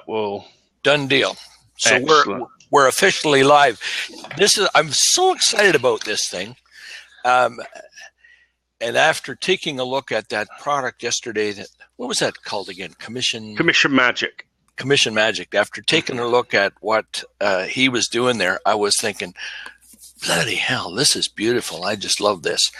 that will... Done deal. So we're officially live. I'm so excited about this thing. And after taking a look at that product yesterday, what was that called again? Commission Magic. Commission Magic. After taking a look at what he was doing there, I was thinking, bloody hell, this is beautiful. I just love this.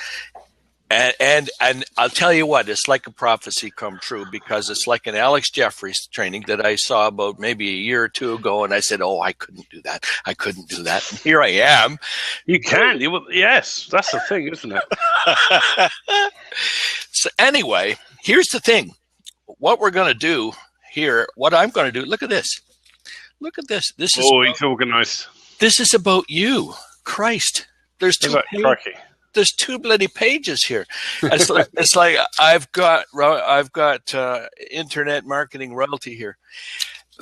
And I'll tell you what, it's like a prophecy come true, because it's like an Alex Jeffries training that I saw about maybe a year or two ago, and I said, oh, I couldn't do that. I couldn't do that. And here I am. You can. Yes, that's the thing, isn't it? So anyway, here's the thing. What we're going to do here, what I'm going to do, look at this. Look at this. This is he's organized. This is about you. Christ. There's two bloody pages here. It's like I've got internet marketing royalty here.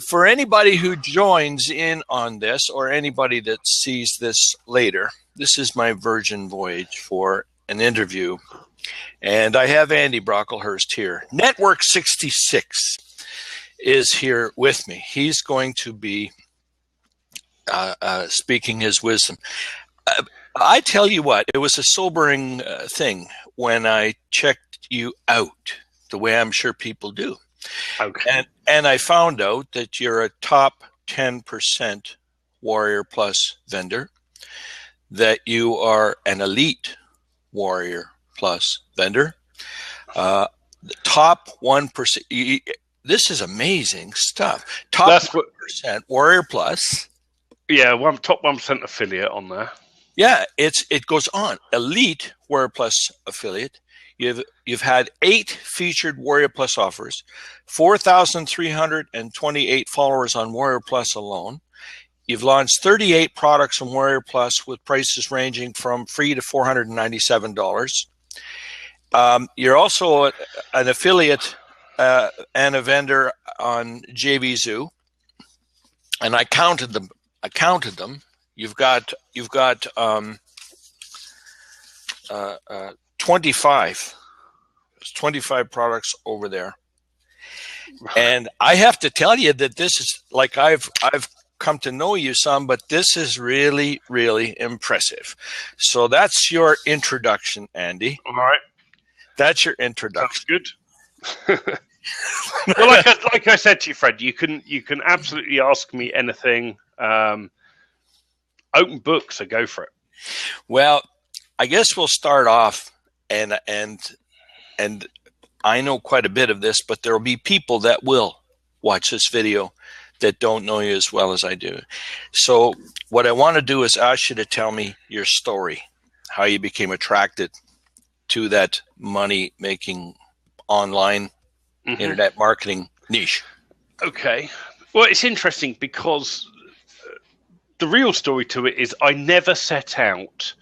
For anybody who joins in on this, or anybody that sees this later, this is my virgin voyage for an interview, and I have Andy Brocklehurst here. Network 66 is here with me. He's going to be speaking his wisdom. I tell you what, it was a sobering thing when I checked you out, the way I'm sure people do. Okay. And I found out that you're a top 10% Warrior Plus vendor, that you are an elite Warrior Plus vendor, the top 1%. This is amazing stuff. Top 1% Warrior Plus. Yeah, top 1% affiliate on there. Yeah, it goes on. Elite Warrior Plus affiliate. You've had 8 featured Warrior Plus offers, 4,328 followers on Warrior Plus alone. You've launched 38 products on Warrior Plus with prices ranging from free to $497. You're also an affiliate and a vendor on JVZoo, and I counted them. You've got 25 products over there, and I have to tell you that this is like I've come to know you some, but this is really, really impressive. So that's your introduction, Andy. All right, that's your introduction. That's good. Well, like I said to you, Fred, you can absolutely ask me anything. Open book, so go for it. Well, I guess we'll start off, and I know quite a bit of this, but there will be people that will watch this video that don't know you as well as I do. So what I want to do is ask you to tell me your story, how you became attracted to that money-making online internet marketing niche. Okay. Well, it's interesting because the real story to it is I never set out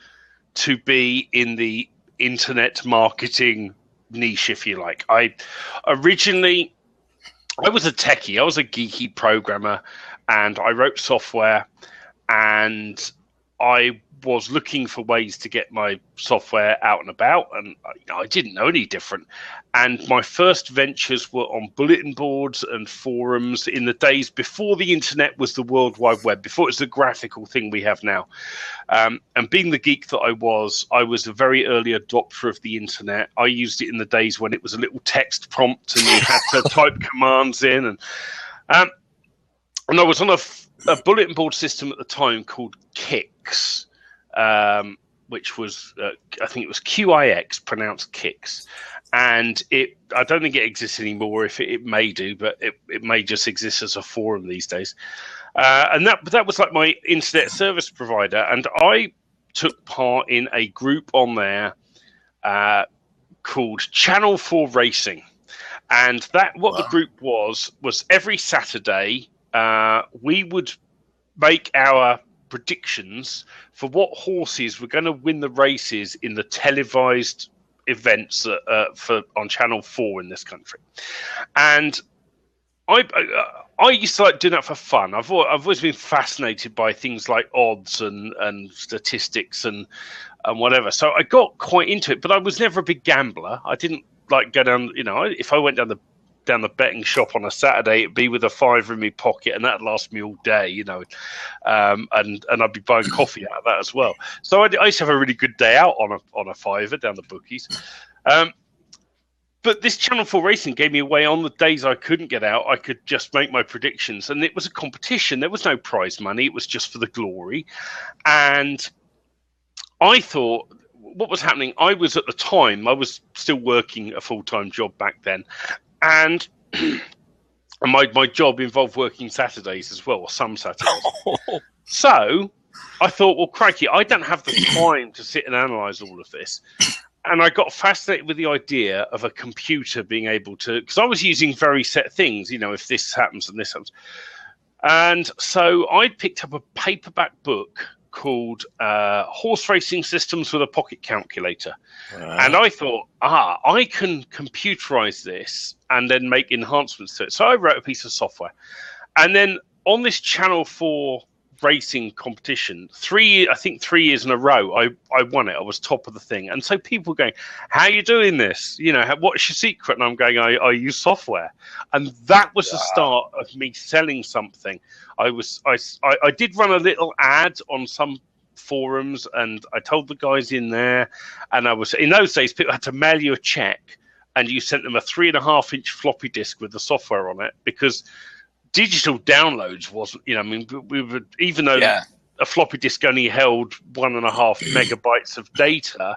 to be in the internet marketing niche, if you like. I was a techie. I was a geeky programmer, and I wrote software, and I was looking for ways to get my software out and about, and I didn't know any different. And my first ventures were on bulletin boards and forums in the days before the internet was the World Wide Web, before it was the graphical thing we have now. And being the geek that I was a very early adopter of the internet. I used it in the days when it was a little text prompt and you had to type commands in. And I was on a bulletin board system at the time called Kix. Which was, I think it was QIX, pronounced Kix. And I don't think it exists anymore. If it may do, but it may just exist as a forum these days. And that was like my internet service provider. And I took part in a group on there called Channel 4 Racing. And the group was every Saturday, we would make our predictions for what horses were going to win the races in the televised events on Channel 4 in this country. And I used to like doing that for fun. I've always been fascinated by things like odds and statistics and whatever. So I got quite into it, but I was never a big gambler. I didn't like go down, if I went down the down the betting shop on a Saturday, it'd be with a fiver in my pocket, and that'd last me all day, you know. And I'd be buying coffee out of that as well. So I used to have a really good day out on a fiver down the bookies. But this Channel 4 Racing gave me a way on the days I couldn't get out. I could just make my predictions, and it was a competition. There was no prize money. It was just for the glory. And I thought, what was happening, I was at the time, I was still working a full-time job back then. And my job involved working Saturdays as well, or some Saturdays. So I thought, well, crikey, I don't have the time to sit and analyse all of this. And I got fascinated with the idea of a computer being able to, because I was using very set things, you know, if this happens and this happens. And so I picked up a paperback book called Horse Racing Systems with a Pocket Calculator. And I thought, I can computerize this and then make enhancements to it. So I wrote a piece of software. And then on this Channel 4 racing competition, 3 years in a row, I won it. I was top of the thing. And so people were going, how are you doing this? You know, what's your secret? And I'm going, I use software. And that was the start of me selling something. I did run a little ad on some forums, and I told the guys in there, and I was, in those days, people had to mail you a check, and you sent them a 3.5-inch floppy disk with the software on it, because digital downloads wasn't, you know, I mean, we would, even though a floppy disk only held 1.5 megabytes of data,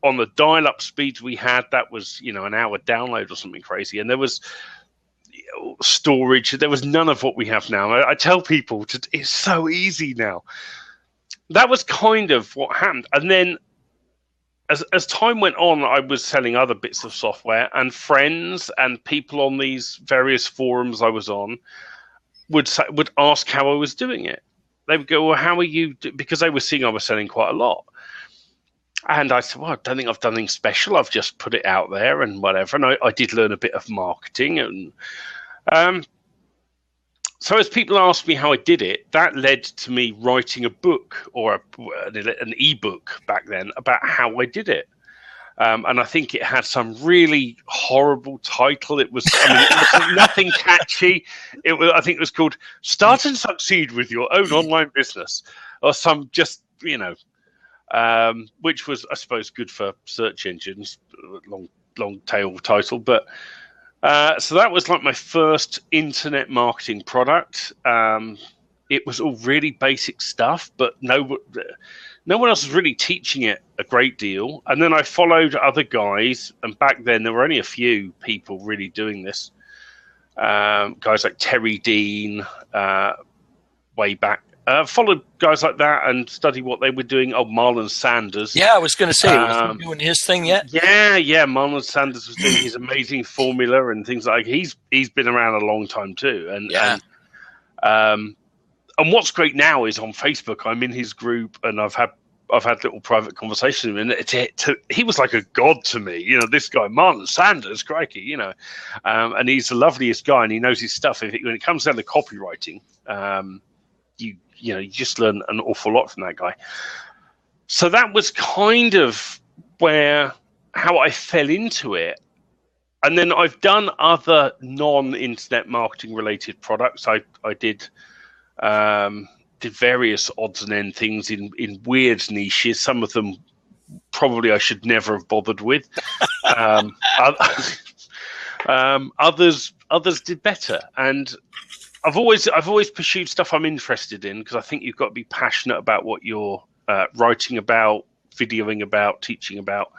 on the dial-up speeds we had, that was, you know, an hour download or something crazy. And there was storage, there was none of what we have now. I tell people, it's so easy now. That was kind of what happened. And then as time went on, I was selling other bits of software, and friends and people on these various forums I was on would ask how I was doing it. They would go, well, how are you? Because they were seeing I was selling quite a lot. And I said, well, I don't think I've done anything special. I've just put it out there and whatever. And I did learn a bit of marketing. And so as people asked me how I did it, that led to me writing a book, or an ebook back then, about how I did it. And I think it had some really horrible title. It was, it was nothing catchy. I think it was called "Start and Succeed with Your Own Online Business," or some just, you know, which was, I suppose, good for search engines. Long tail title, but so that was like my first internet marketing product. It was all really basic stuff, but no one else was really teaching it a great deal. And then I followed other guys, and back then there were only a few people really doing this. Guys like Terry Dean, way back. Followed guys like that and studied what they were doing. Oh, Marlon Sanders. Yeah, I was going to say, was he doing his thing yet? Yeah. Marlon Sanders was doing his amazing formula and things like. He's been around a long time too. And what's great now is on Facebook, I'm in his group, and I've had little private conversations with him, and he was like a god to me. You know, this guy, Marlon Sanders, crikey, you know, and he's the loveliest guy, and he knows his stuff. When it comes down to copywriting, you just learn an awful lot from that guy. So that was kind of how I fell into it. And then I've done other non-internet marketing related products. I did various odds and end things in weird niches. Some of them probably I should never have bothered with. Others did better. And I've always pursued stuff I'm interested in, because I think you've got to be passionate about what you're writing about, videoing about, teaching about.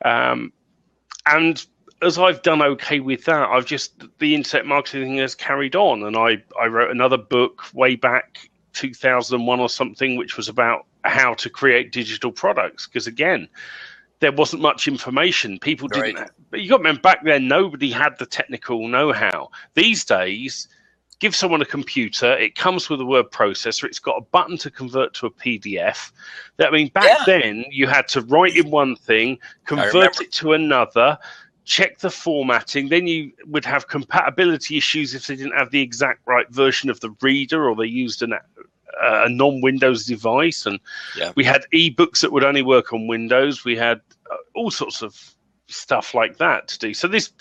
And as I've done okay with that, the internet marketing thing has carried on. And I wrote another book way back 2001 or something, which was about how to create digital products. Because again, there wasn't much information. People didn't. But you got to remember, back then, nobody had the technical know-how. These days, give someone a computer, it comes with a word processor, it's got a button to convert to a PDF. Back then, you had to write in one thing, convert it to another, check the formatting, then you would have compatibility issues if they didn't have the exact right version of the reader, or they used a non-Windows device. And we had ebooks that would only work on Windows. We had all sorts of stuff like that to do. So this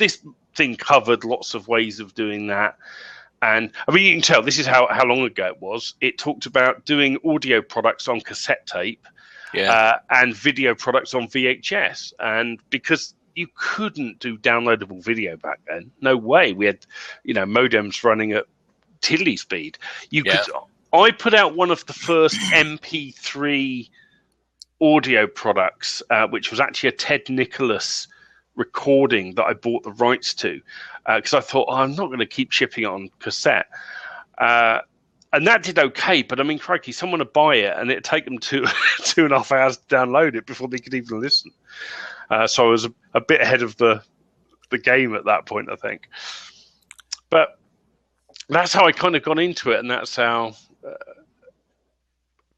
thing covered lots of ways of doing that. And I mean, you can tell this is how long ago it was. It talked about doing audio products on cassette tape, and video products on VHS. And because you couldn't do downloadable video back then, no way. We had, modems running at tiddly speed. I put out one of the first MP3 audio products, which was actually a Ted Nicholas recording that I bought the rights to, because I thought, I'm not going to keep shipping it on cassette. And that did okay, but I mean, crikey, someone would buy it and it'd take them 2.5 hours to download it before they could even listen. So I was a bit ahead of the game at that point, I think. But that's how I kind of got into it, and that's how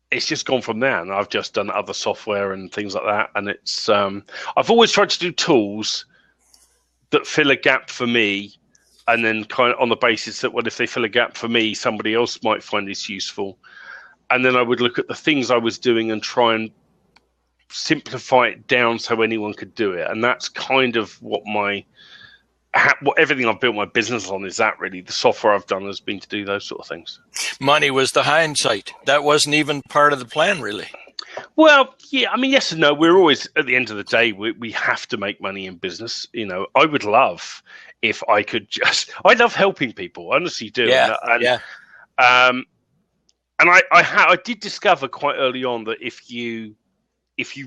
it's just gone from there. And I've just done other software and things like that. And it's I've always tried to do tools that fill a gap for me, and then kind of on the basis that, well, if they fill a gap for me, somebody else might find this useful. And then I would look at the things I was doing and try and simplify it down so anyone could do it. And that's kind of what everything I've built my business on is. That really, the software I've done has been to do those sort of things. Money was the hindsight. That wasn't even part of the plan, really. Well, yeah, I mean, yes and no. We're always, at the end of the day, we have to make money in business. I would love if I could I love helping people. I honestly do. Yeah. And I did discover quite early on that if you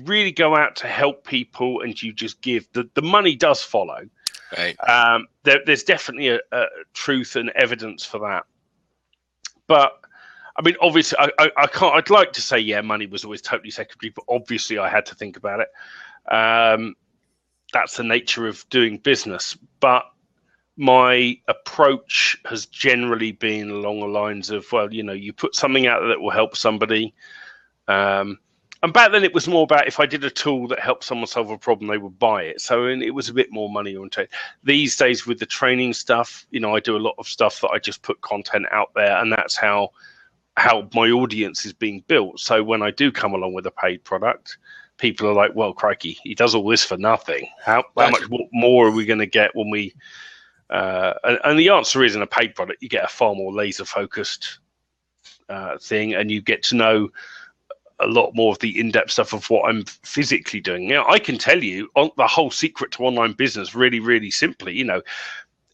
really go out to help people and you just give, the money does follow. Right. There's definitely a truth and evidence for that. But I mean, obviously, I can't. I'd like to say, yeah, money was always totally secondary, but obviously, I had to think about it. That's the nature of doing business. But my approach has generally been along the lines of, well, you put something out there that will help somebody. And back then, it was more about if I did a tool that helped someone solve a problem, they would buy it. So it was a bit more money oriented. These days, with the training stuff, I do a lot of stuff that I just put content out there, and that's how my audience is being built. So when I do come along with a paid product, people are like, well, crikey, he does all this for nothing. How much more are we going to get when we... and the answer is, in a paid product, you get a far more laser-focused thing, and you get to know a lot more of the in-depth stuff of what I'm physically doing. I can tell you the whole secret to online business really, really simply.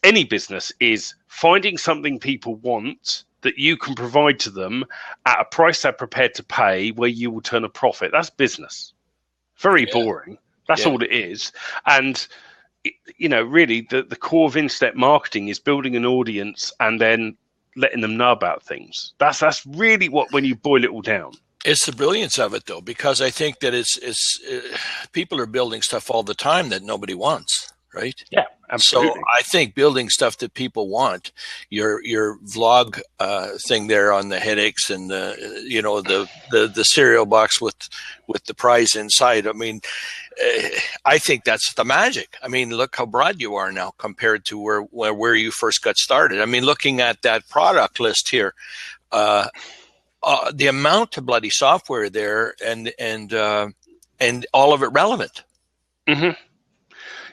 Any business is finding something people want that you can provide to them at a price they're prepared to pay, where you will turn a profit. That's business. Very boring. That's all it is. And really, the core of internet marketing is building an audience and then letting them know about things. That's really when you boil it all down. It's the brilliance of it, though, because I think that it's people are building stuff all the time that nobody wants, right? Yeah, absolutely. So I think building stuff that people want, your vlog thing there on the headaches and the cereal box with the prize inside. I mean, I think that's the magic. I mean, look how broad you are now compared to where you first got started. I mean, looking at that product list here. The amount of bloody software there, and all of it relevant. Mm-hmm.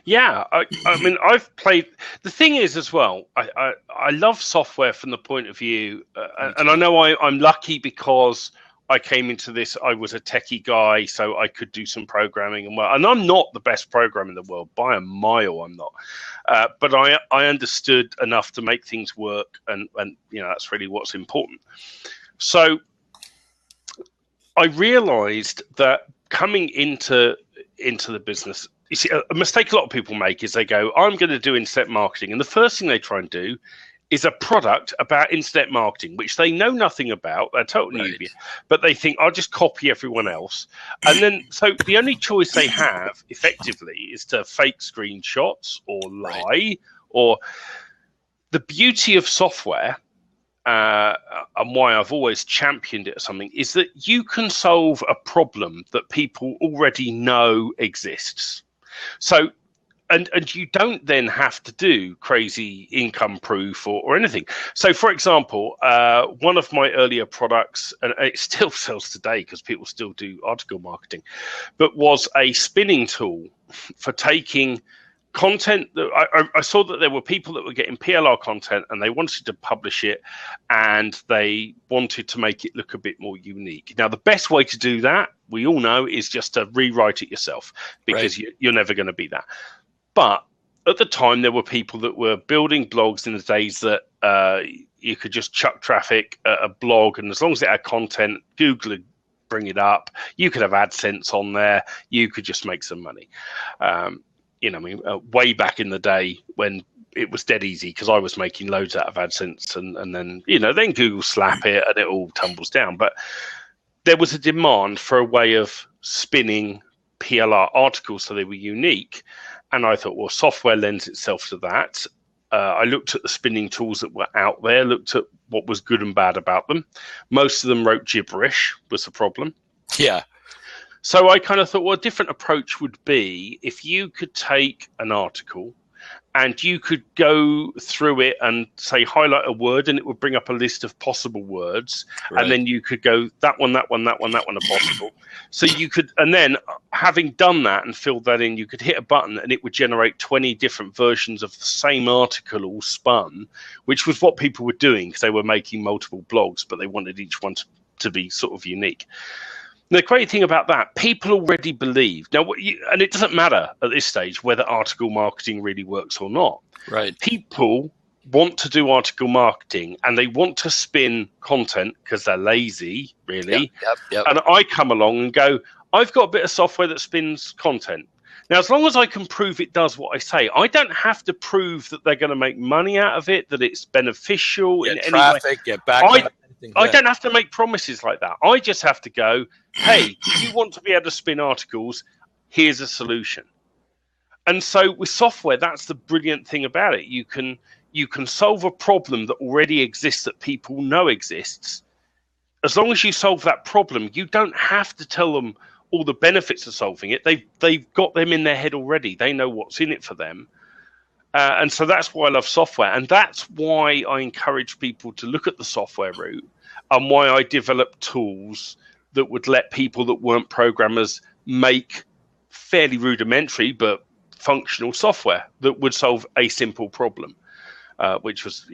Yeah, I mean, I've played. The thing is, as well, I love software from the point of view, and I know I'm lucky because I came into this. I was a techie guy, so I could do some programming and well. And I'm not the best programmer in the world by a mile. I'm not, but I understood enough to make things work, and that's really what's important. So I realized that coming into the business, you see, a mistake a lot of people make is they go, I'm going to do internet marketing. And the first thing they try and do is a product about internet marketing, which they know nothing about. They're totally newbie, but they think, I'll just copy everyone else. And then, so the only choice they have effectively is to fake screenshots or lie. Or the beauty of software, and why I've always championed it or something, is that you can solve a problem that people already know exists. So, and you don't then have to do crazy income proof or anything. So, for example, one of my earlier products, and it still sells today because people still do article marketing, but was a spinning tool for taking content that I saw that there were people that were getting PLR content and they wanted to publish it and they wanted to make it look a bit more unique. Now, the best way to do that, we all know, is just to rewrite it yourself, because you're never going to be that. But at the time, there were people that were building blogs in the days that you could just chuck traffic at a blog, and as long as it had content, Google would bring it up. You could have AdSense on there. You could just make some money. Way back in the day when it was dead easy, because I was making loads out of AdSense, and then then Google slap it and it all tumbles down. But there was a demand for a way of spinning PLR articles so they were unique, and I thought, well, software lends itself to that. I looked at the spinning tools that were out there, looked at what was good and bad about them. Most of them wrote gibberish, was the problem. Yeah. So I kind of thought, well, a different approach would be if you could take an article and you could go through it and say, highlight a word, and it would bring up a list of possible words. Right. And then you could go, that one are possible. So you could, and then having done that and filled that in, you could hit a button and it would generate 20 different versions of the same article all spun, which was what people were doing because they were making multiple blogs, but they wanted each one to be sort of unique. The great thing about that, people already believe. Now, and it doesn't matter at this stage whether article marketing really works or not. Right. People want to do article marketing and they want to spin content because they're lazy, really. Yep. And I come along and go, I've got a bit of software that spins content. Now, as long as I can prove it does what I say, I don't have to prove that they're going to make money out of it, that it's beneficial in any way. Get back. I don't have to make promises like that. I just have to go, hey, if you want to be able to spin articles, here's a solution. And so with software, that's the brilliant thing about it. You can solve a problem that already exists, that people know exists. As long as you solve that problem, you don't have to tell them all the benefits of solving it. They've got them in their head already. They know what's in it for them. And so that's why I love software. And that's why I encourage people to look at the software route, and why I developed tools that would let people that weren't programmers make fairly rudimentary but functional software that would solve a simple problem, which was,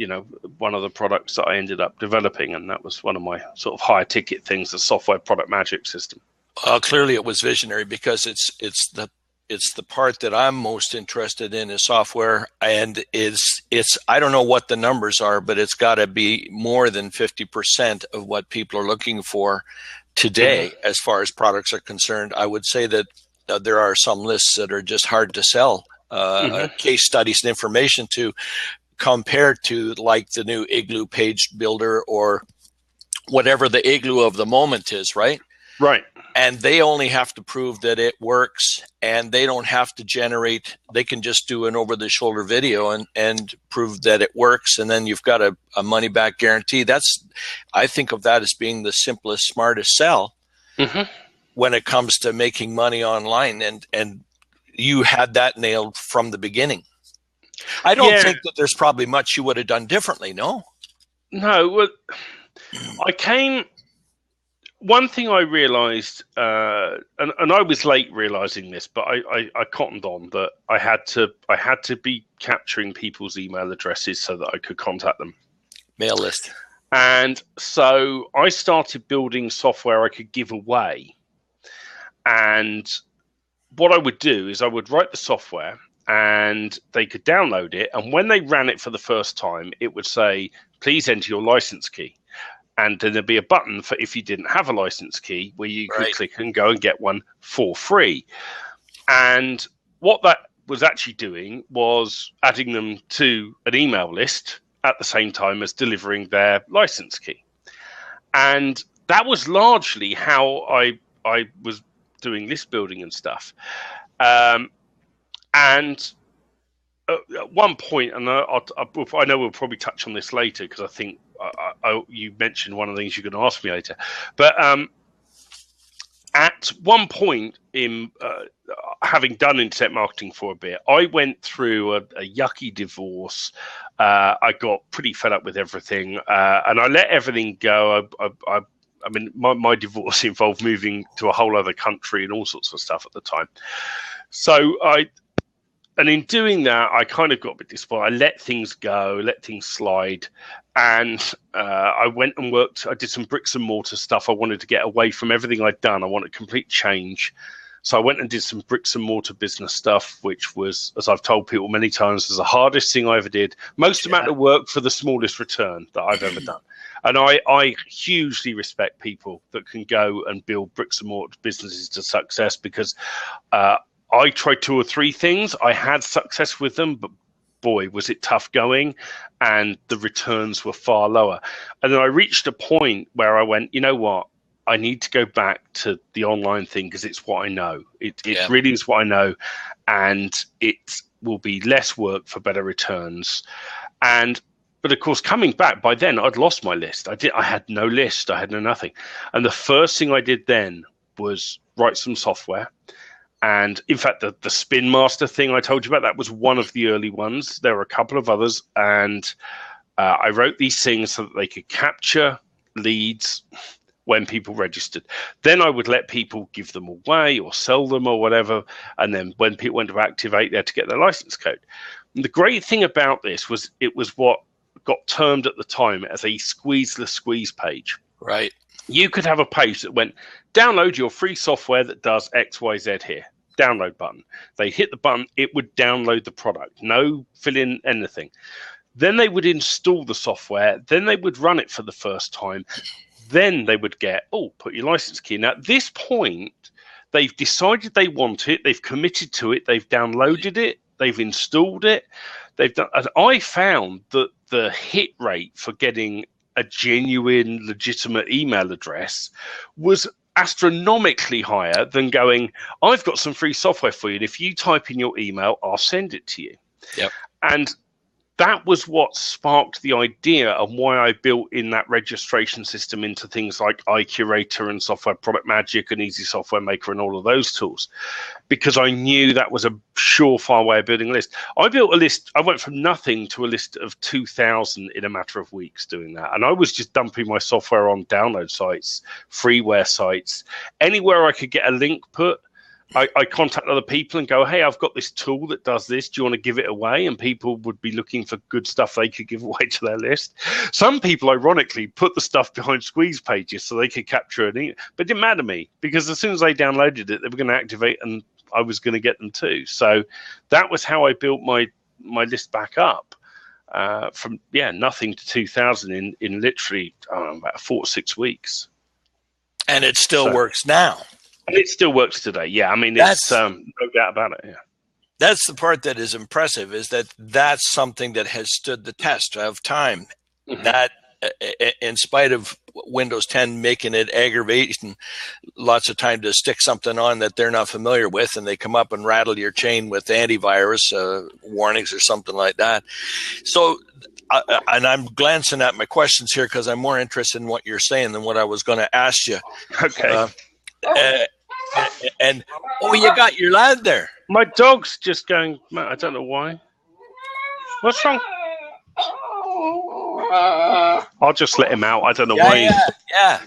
one of the products that I ended up developing. And that was one of my sort of higher ticket things, the software product magic system. Clearly it was visionary, because it's the part that I'm most interested in is software, and it's I don't know what the numbers are, but it's got to be more than 50% of what people are looking for today as far as products are concerned. I would say that there are some lists that are just hard to sell, case studies and information to, compared to like the new Igloo page builder or whatever the Igloo of the moment is, right? Right. And they only have to prove that it works, and they don't have to generate, they can just do an over-the-shoulder video and prove that it works, and then you've got a money-back guarantee. I think of that as being the simplest, smartest sell when it comes to making money online, and you had that nailed from the beginning. I don't think that there's probably much you would have done differently, no? No, well, one thing I realized, and I was late realizing this, but I cottoned on that I had to be capturing people's email addresses so that I could contact them. Mail list. And so I started building software I could give away. And what I would do is I would write the software and they could download it. And when they ran it for the first time, it would say, please enter your license key. And then there'd be a button for if you didn't have a license key where you could click and go and get one for free. And what that was actually doing was adding them to an email list at the same time as delivering their license key. And that was largely how I was doing list building and stuff. And at one point, and I know we'll probably touch on this later because I think you mentioned one of the things you're going to ask me later, but at one point in having done internet marketing for a bit, I went through a yucky divorce. I got pretty fed up with everything, and I let everything go. I mean, my divorce involved moving to a whole other country and all sorts of stuff at the time. So And in doing that, I kind of got a bit disappointed. I let things go, let things slide. And I went and worked. I did some bricks and mortar stuff. I wanted to get away from everything I'd done. I wanted complete change. So I went and did some bricks and mortar business stuff, which was, as I've told people many times, was the hardest thing I ever did. Most amount of work for the smallest return that I've ever done. And I hugely respect people that can go and build bricks and mortar businesses to success, because I tried 2 or 3 things. I had success with them, but boy, was it tough going, and the returns were far lower. And then I reached a point where I went, you know what? I need to go back to the online thing because it's what I know. It really is what I know, and it will be less work for better returns. But of course, coming back, by then I'd lost my list. I had no list. I had no nothing. And the first thing I did then was write some software. And in fact, the Spin Master thing I told you about, that was one of the early ones. There were a couple of others. And I wrote these things so that they could capture leads when people registered. Then I would let people give them away or sell them or whatever. And then when people went to activate, they had to get their license code. And the great thing about this was it was what got termed at the time as a squeeze page. Right. You could have a page that went, download your free software that does X, Y, Z here. Download button. They hit the button, it would download the product. No fill in anything. Then they would install the software. Then they would run it for the first time. Then they would get, put your license key. Now, at this point, they've decided they want it. They've committed to it. They've downloaded it. They've installed it. They've done. And I found that the hit rate for getting a genuine, legitimate email address was astronomically higher than going, I've got some free software for you, and if you type in your email, I'll send it to you. Yep. And that was what sparked the idea and why I built in that registration system into things like iCurator and Software Product Magic and Easy Software Maker and all of those tools, because I knew that was a surefire way of building a list. I built a list. I went from nothing to a list of 2,000 in a matter of weeks doing that. And I was just dumping my software on download sites, freeware sites, anywhere I could get a link put. I contact other people and go, hey, I've got this tool that does this. Do you want to give it away? And people would be looking for good stuff they could give away to their list. Some people, ironically, put the stuff behind squeeze pages so they could capture it. But it didn't matter to me, because as soon as they downloaded it, they were going to activate and I was going to get them too. So that was how I built my list back up from nothing to 2,000 in literally about 4 or 6 weeks. And it still works now. And it still works today. Yeah, I mean, it's no doubt about it. Yeah, that's the part that is impressive, is that that's something that has stood the test of time. Mm-hmm. That, in spite of Windows 10 making it aggravating lots of time to stick something on that they're not familiar with, and they come up and rattle your chain with antivirus warnings or something like that. So, and I'm glancing at my questions here because I'm more interested in what you're saying than what I was going to ask you. Okay. And you got your lad there. My dog's just going, I don't know why. What's wrong? I'll just let him out. I don't know why. Yeah.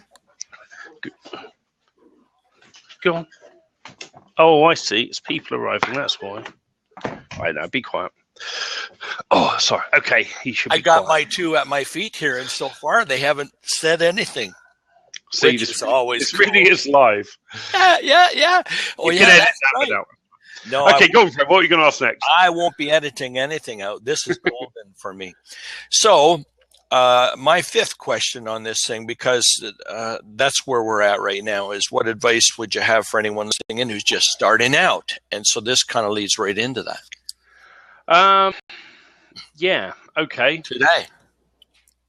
Go on. Oh, I see. It's people arriving. That's why. Right now, be quiet. Oh, sorry. Okay, he should be I got quiet. my 2 at my feet here, and so far they haven't said anything. See, this always cool. Really is live. Yeah. Oh, you can edit that out. No. Okay, go on, Fred. What are you going to ask next? I won't be editing anything out. This is golden for me. So, my 5th question on this thing, because that's where we're at right now, is what advice would you have for anyone listening in who's just starting out? And so this kind of leads right into that. Yeah. Okay. Today.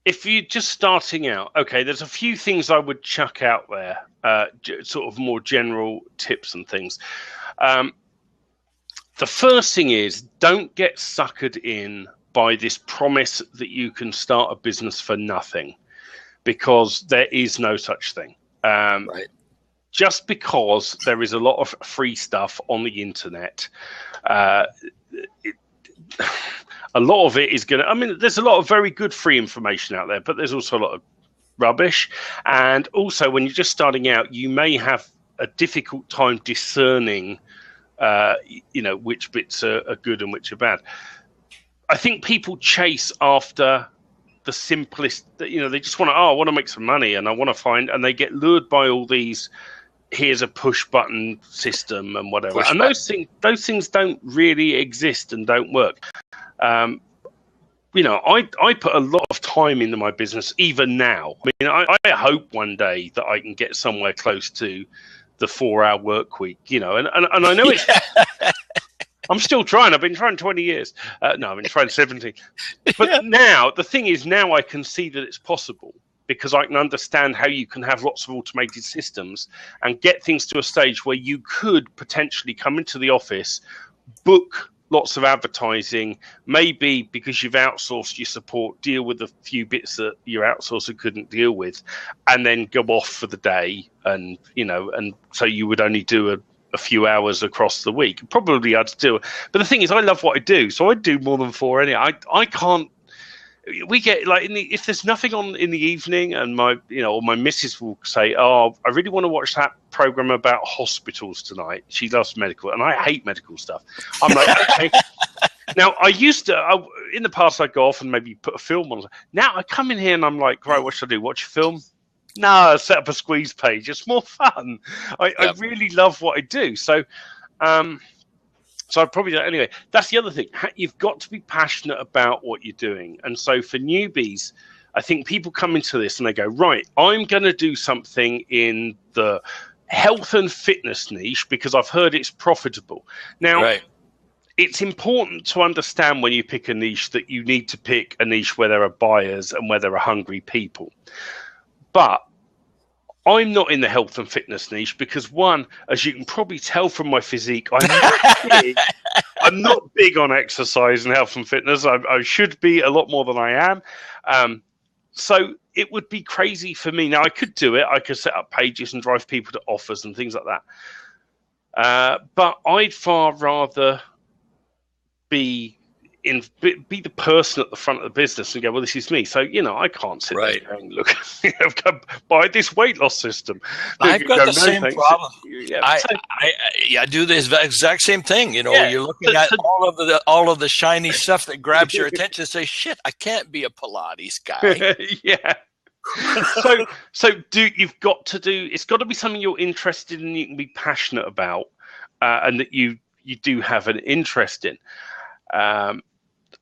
If you're just starting out, okay, there's a few things I would chuck out there, sort of more general tips and things. The first thing is, don't get suckered in by this promise that you can start a business for nothing, because there is no such thing. Right. Just because there is a lot of free stuff on the internet, a lot of it is going to, I mean, there's a lot of very good free information out there, but there's also a lot of rubbish. And also, when you're just starting out, you may have a difficult time discerning which bits are good and which are bad. I think people chase after the simplest, they just want to, I want to make some money and I want to find, and they get lured by all these, here's a push button system and whatever. And those things don't really exist and don't work. I put a lot of time into my business, even now. I mean, I hope one day that I can get somewhere close to the 4-hour work week, and I know it's, I'm still trying. I've been trying 20 years. No, I've been trying 17. But now, the thing is, now I can see that it's possible because I can understand how you can have lots of automated systems and get things to a stage where you could potentially come into the office, book lots of advertising, maybe because you've outsourced your support, deal with a few bits that your outsourcer couldn't deal with, and then go off for the day. And, and so you would only do a few hours across the week. Probably I'd do it. But the thing is, I love what I do. So I do more than 4 anyway. I can't, we get like if there's nothing on in the evening and my missus will say, oh, I really want to watch that program about hospitals tonight. She loves medical and I hate medical stuff. I'm like, okay. Now in the past I'd go off and maybe put a film on. Now I come in here and I'm like, right, what should I do? Watch a film? No, I set up a squeeze page. It's more fun. I really love what I do. So, so I probably don't. Anyway, that's the other thing. You've got to be passionate about what you're doing. And so for newbies, I think people come into this and they go, right, I'm going to do something in the health and fitness niche because I've heard it's profitable. Now, it's important to understand when you pick a niche that you need to pick a niche where there are buyers and where there are hungry people. But I'm not in the health and fitness niche because, one, as you can probably tell from my physique, I'm not big on exercise and health and fitness. I should be a lot more than I am. So it would be crazy for me. Now, I could do it. I could set up pages and drive people to offers and things like that. But I'd far rather be the person at the front of the business and go, well, this is me. So, I can't sit there and look, buy this weight loss system. I've got the same problem. I do the exact same thing. You're looking at all of the shiny stuff that grabs your attention and say, shit, I can't be a Pilates guy. Yeah. You've got to do, it's got to be something you're interested in, you can be passionate about, and that you do have an interest in.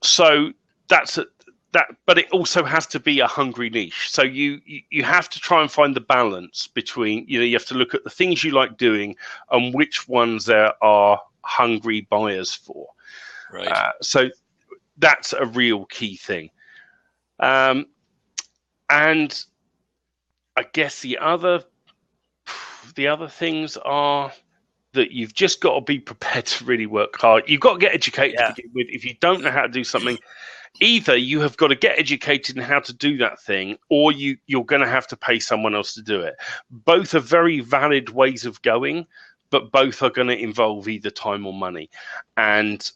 So that's but it also has to be a hungry niche. So you have to try and find the balance between, you have to look at the things you like doing and which ones there are hungry buyers for. Right. So that's a real key thing. And I guess the other things are that you've just got to be prepared to really work hard. You've got to get educated to begin with. If you don't know how to do something, either you have got to get educated in how to do that thing, or you're going to have to pay someone else to do it. Both are very valid ways of going, but both are going to involve either time or money. And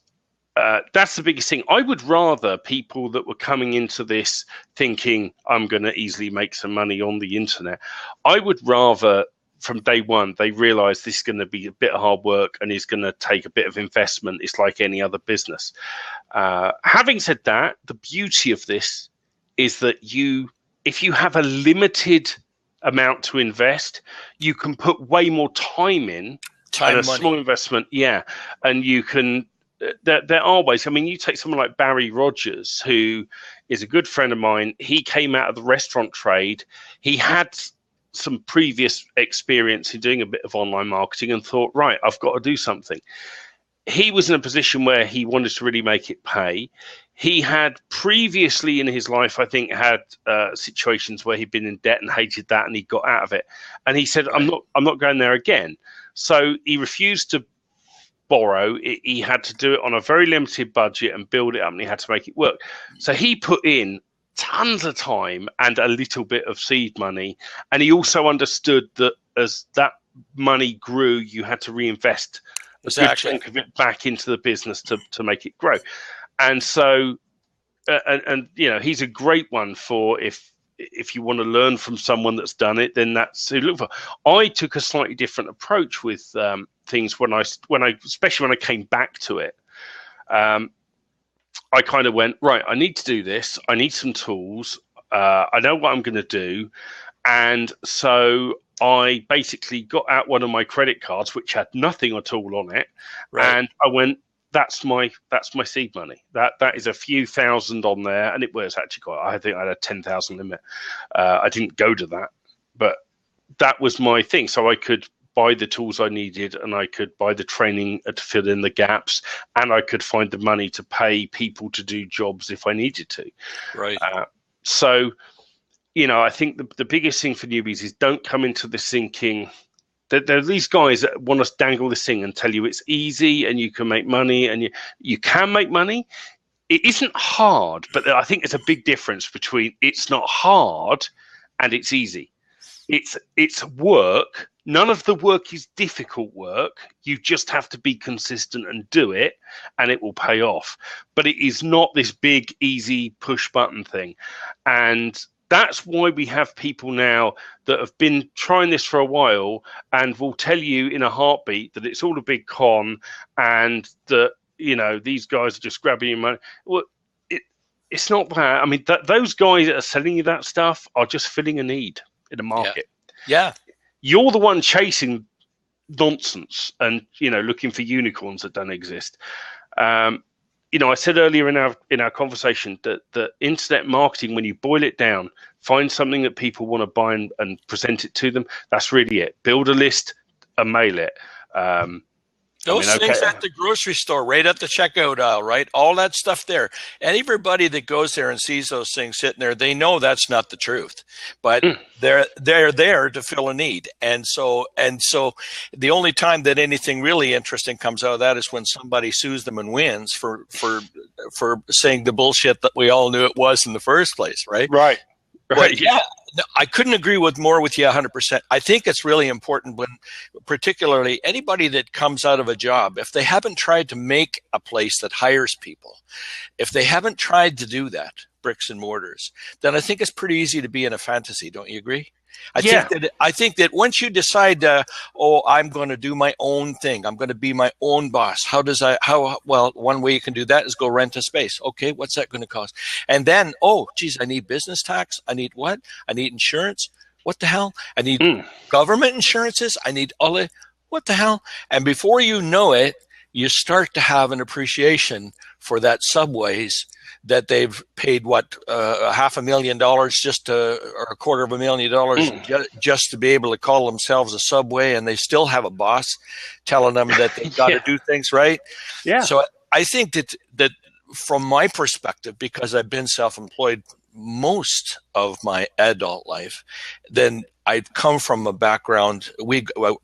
that's the biggest thing. I would rather people that were coming into this thinking, I'm going to easily make some money on the internet. I would rather from day one, they realize this is going to be a bit of hard work and is going to take a bit of investment. It's like any other business. Having said that, the beauty of this is that if you have a limited amount to invest, you can put way more time in and a small investment. Yeah. And you can, there are ways. I mean, you take someone like Barry Rogers, who is a good friend of mine. He came out of the restaurant trade. He had some previous experience in doing a bit of online marketing and thought, right, I've got to do something. He was in a position where he wanted to really make it pay. He had previously in his life, I think, had situations where he'd been in debt and hated that, and he got out of it. And he said, I'm not going there again. So he refused to borrow. He had to do it on a very limited budget and build it up, and he had to make it work. So he put in tons of time and a little bit of seed money, and he also understood that as that money grew, you had to reinvest a good chunk of it back into the business to make it grow. And so and he's a great one for if if you want to learn from someone that's done it, then that's who to look for. I took a slightly different approach with things when I especially when I came back to it. I kind of went, right, I need to do this. I need some tools. I know what I'm going to do. And so I basically got out one of my credit cards, which had nothing at all on it. Right. And I went, that's my seed money. That is a few thousand on there. And it was actually quite, I think I had a 10,000 limit. I didn't go to that, but that was my thing. So I could buy the tools I needed, and I could buy the training to fill in the gaps, and I could find the money to pay people to do jobs if I needed to. Right. So, I think the biggest thing for newbies is don't come into this thinking that there are these guys that want to dangle this thing and tell you it's easy and you can make money, and you can make money. It isn't hard, but I think there's a big difference between it's not hard and it's easy. It's work. None of the work is difficult work. You just have to be consistent and do it, and it will pay off. But it is not this big, easy push button thing. And that's why we have people now that have been trying this for a while and will tell you in a heartbeat that it's all a big con and that, these guys are just grabbing your money. Well, it's not that. I mean, those guys that are selling you that stuff are just filling a need in the market. Yeah. You're the one chasing nonsense and, looking for unicorns that don't exist. I said earlier in our conversation that internet marketing, when you boil it down, find something that people want to buy and present it to them. That's really it. Build a list and mail it. Those things at the grocery store, right at the checkout aisle, right? All that stuff there. And everybody that goes there and sees those things sitting there, they know that's not the truth, but they're there to fill a need. And so the only time that anything really interesting comes out of that is when somebody sues them and wins for saying the bullshit that we all knew it was in the first place, right? Right. But yeah, I couldn't agree more with you 100%. I think it's really important when, particularly anybody that comes out of a job, if they haven't tried to make a place that hires people, if they haven't tried to do that, bricks and mortars, then I think it's pretty easy to be in a fantasy. Don't you agree? I think that once you decide, I'm going to do my own thing, I'm going to be my own boss. One way you can do that is go rent a space. Okay, what's that going to cost? And then, I need business tax. I need what? I need insurance. What the hell? I need government insurances. I need all it. What the hell? And before you know it, you start to have an appreciation for that Subways that they've paid $500,000 or $250,000 just to be able to call themselves a Subway, and they still have a boss telling them that they've got to do things right. Yeah. So I think that from my perspective, because I've been self-employed most of my adult life, then I'd come from a background.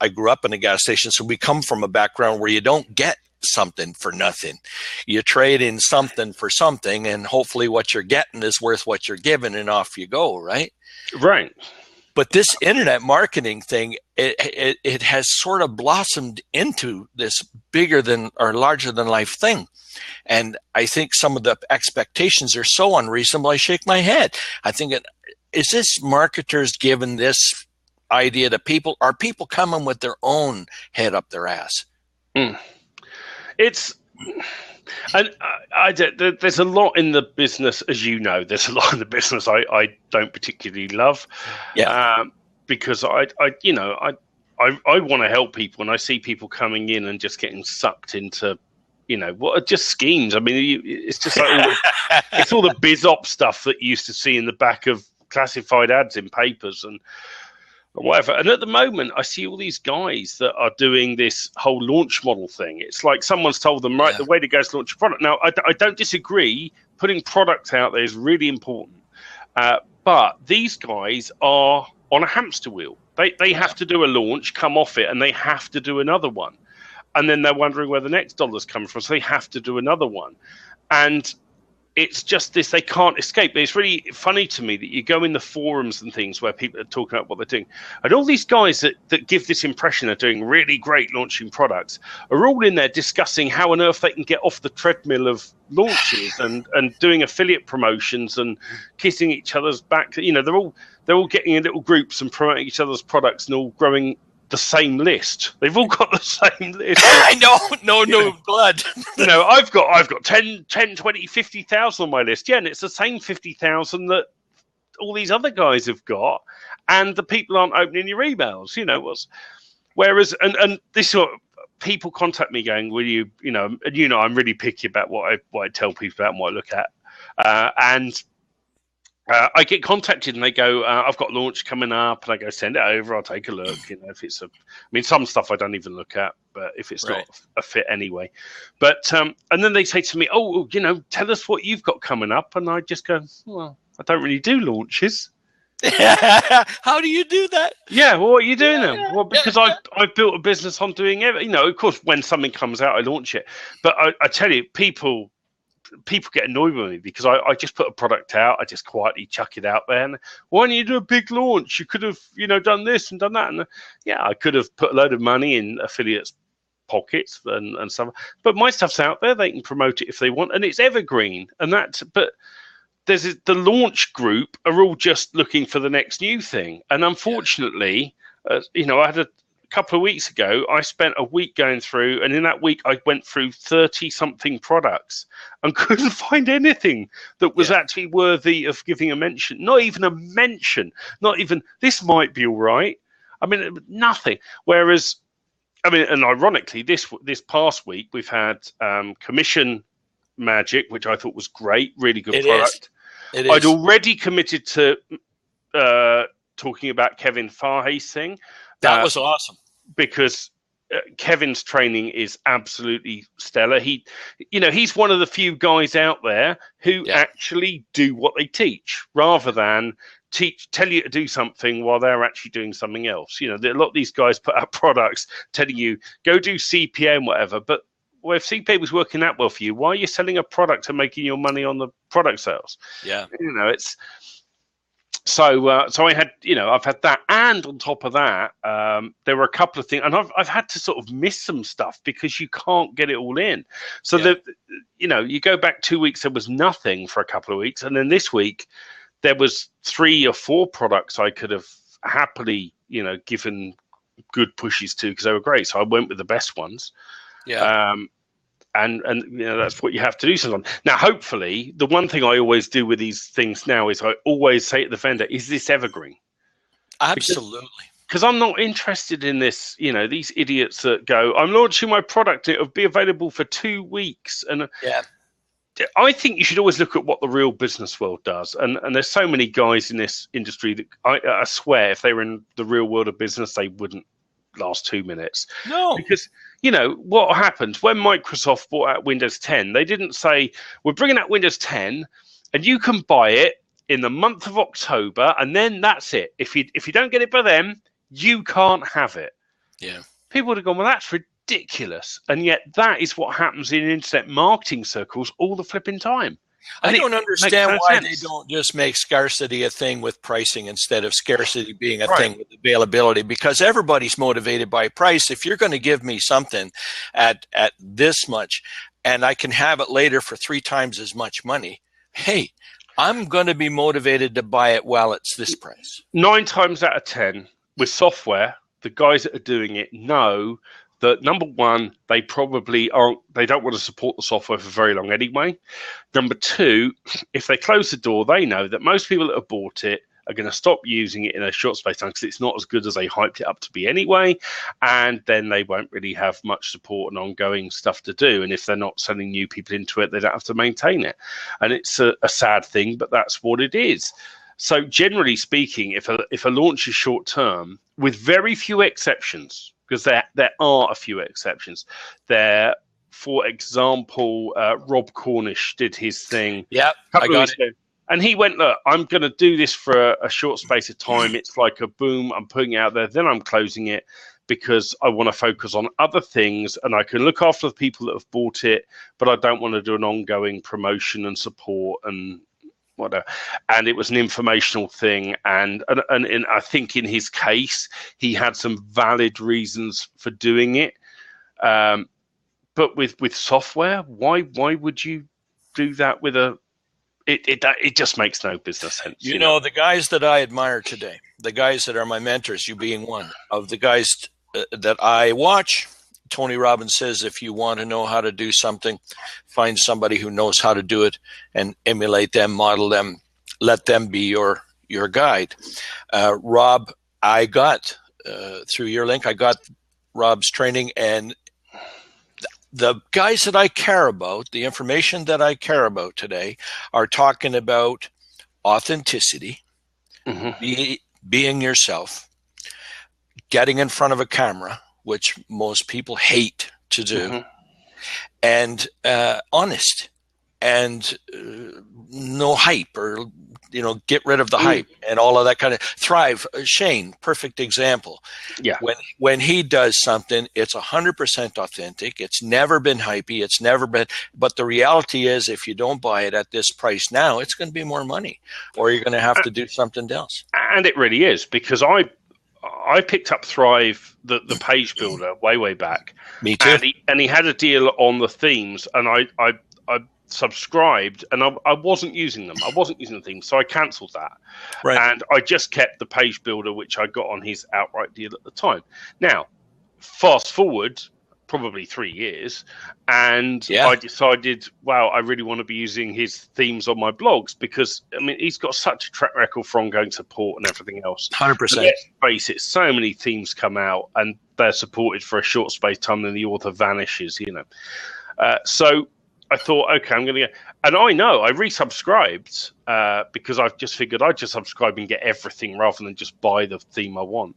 I grew up in a gas station, so we come from a background where you don't get something for nothing. You trade in something for something, and hopefully what you're getting is worth what you're giving, and off you go, right? Right. But this internet marketing thing, it has sort of blossomed into this bigger than or larger than life thing. And I think some of the expectations are so unreasonable, I shake my head. I think, is this marketers giving this idea to people? Are people coming with their own head up their ass? There's a lot in the business, as you know. There's a lot in the business I don't particularly love, because I want to help people, and I see people coming in and just getting sucked into, what are just schemes. I mean, it's just like it's all the biz op stuff that you used to see in the back of classified ads in papers and whatever. And at the moment, I see all these guys that are doing this whole launch model thing. It's like someone's told them, right, the way to go is launch a product. Now, I don't disagree. Putting products out there is really important. But these guys are on a hamster wheel. They have to do a launch, come off it, and they have to do another one. And then they're wondering where the next dollar's coming from. So they have to do another one. And it's just this, they can't escape. But it's really funny to me that you go in the forums and things where people are talking about what they're doing, and all these guys that give this impression they're doing really great launching products are all in there discussing how on earth they can get off the treadmill of launches and doing affiliate promotions and kissing each other's back. You know, they're all getting in little groups and promoting each other's products and all growing the same list. They've all got the same list. I know, no blood. You know, I've got 10, 20, 50,000 on my list. Yeah, and it's the same 50,000 that all these other guys have got, and the people aren't opening your emails. You know, whereas and this sort of people contact me going, will you, I'm really picky about what I tell people about and what I look at, and I get contacted and they go, I've got launch coming up, and I go, send it over, I'll take a look. You know, if it's some stuff I don't even look at, but if it's not a fit anyway. But and then they say to me, oh, tell us what you've got coming up, and I just go, well, I don't really do launches. How do you do that? Yeah, well, what are you doing then? Well, because I've built a business on doing everything. Of course, when something comes out, I launch it. But I tell you, people get annoyed with me because I just put a product out, I just quietly chuck it out there, and why don't you do a big launch? You could have done this and done that, and I could have put a load of money in affiliates' pockets and stuff, but my stuff's out there, they can promote it if they want, and it's evergreen. But there's the launch group are all just looking for the next new thing, and unfortunately, I had a couple of weeks ago, I spent a week going through, and in that week I went through 30-something products and couldn't find anything that was actually worthy of giving a mention. Not even a mention. Not even, this might be all right. I mean, nothing. Whereas, and ironically, this past week we've had Commission Magic, which I thought was great, really good product. It is. I'd already committed to talking about Kevin Farhay's thing. That was awesome, because Kevin's training is absolutely stellar. He's one of the few guys out there who actually do what they teach, rather than tell you to do something while they're actually doing something else. A lot of these guys put out products telling you go do CPA and whatever, but if CPA was working that well for you, why are you selling a product and making your money on the product sales? Yeah, it's. So I had, I've had that, and on top of that, there were a couple of things, and I've had to sort of miss some stuff because you can't get it all in. So you go back 2 weeks, there was nothing for a couple of weeks, and then this week there was 3 or 4 products I could have happily, given good pushes to because they were great. So I went with the best ones. Yeah. And that's what you have to do sometimes. Now, hopefully, the one thing I always do with these things now is I always say to the vendor, is this evergreen? Absolutely. Because I'm not interested in this, these idiots that go, I'm launching my product, it'll be available for 2 weeks. And I think you should always look at what the real business world does. And there's so many guys in this industry that I swear if they were in the real world of business, they wouldn't last 2 minutes. No. Because what happened when Microsoft bought out Windows 10, they didn't say, we're bringing out Windows 10 and you can buy it in the month of October, and then that's it. If you don't get it by then, you can't have it. Yeah. People would have gone, well, that's ridiculous. And yet that is what happens in internet marketing circles all the flipping time. I don't understand why they don't just make scarcity a thing with pricing instead of scarcity being a thing with availability, because everybody's motivated by price. If you're going to give me something at this much and I can have it later for 3 times as much money, hey, I'm going to be motivated to buy it while it's this price. 9 times out of 10 with software, the guys that are doing it know that, number one, they probably they don't want to support the software for very long anyway. Number two, if they close the door, they know that most people that have bought it are going to stop using it in a short space of time because it's not as good as they hyped it up to be anyway. And then they won't really have much support and ongoing stuff to do. And if they're not sending new people into it, they don't have to maintain it. And it's a sad thing, but that's what it is. So generally speaking, if a launch is short term, with very few exceptions, because there are a few exceptions. There, for example, Rob Cornish did his thing. Yeah, I got it. And he went, look, I'm going to do this for a short space of time. It's like a boom. I'm putting it out there. Then I'm closing it. because I want to focus on other things, and I can look after the people that have bought it, but I don't want to do an ongoing promotion and support and whatever. And it was an informational thing, and I think in his case he had some valid reasons for doing it. But with software, why would you do that with a? It just makes no business sense. You know, the guys that I admire today, the guys that are my mentors, you being one of the guys that I watch. Tony Robbins says, if you want to know how to do something, find somebody who knows how to do it and emulate them, model them, let them be your guide. Rob, I got through your link, I got Rob's training, and the guys that I care about, the information that I care about today, are talking about authenticity, being yourself, getting in front of a camera, which most people hate to do, and honest, and no hype, or get rid of the hype and all of that kind of thrive. Shane, perfect example. Yeah. When he does something, it's 100% authentic. It's never been hypey. It's never been. But the reality is, if you don't buy it at this price now, it's going to be more money, or you're going to have to do something else. And it really is, because I picked up Thrive, the page builder, way back. Me too. And he had a deal on the themes, and I subscribed, and I wasn't using them. I wasn't using the themes, so I cancelled that. Right. And I just kept the page builder, which I got on his outright deal at the time. Now, fast forward probably 3 years, and I decided, wow, I really want to be using his themes on my blogs, because I mean, he's got such a track record for ongoing support and everything else. 100%. Let's face it, so many themes come out and they're supported for a short space of time, then the author vanishes, so I thought, okay, I'm going to get, and I know I resubscribed because I've just figured I'd just subscribe and get everything rather than just buy the theme I want.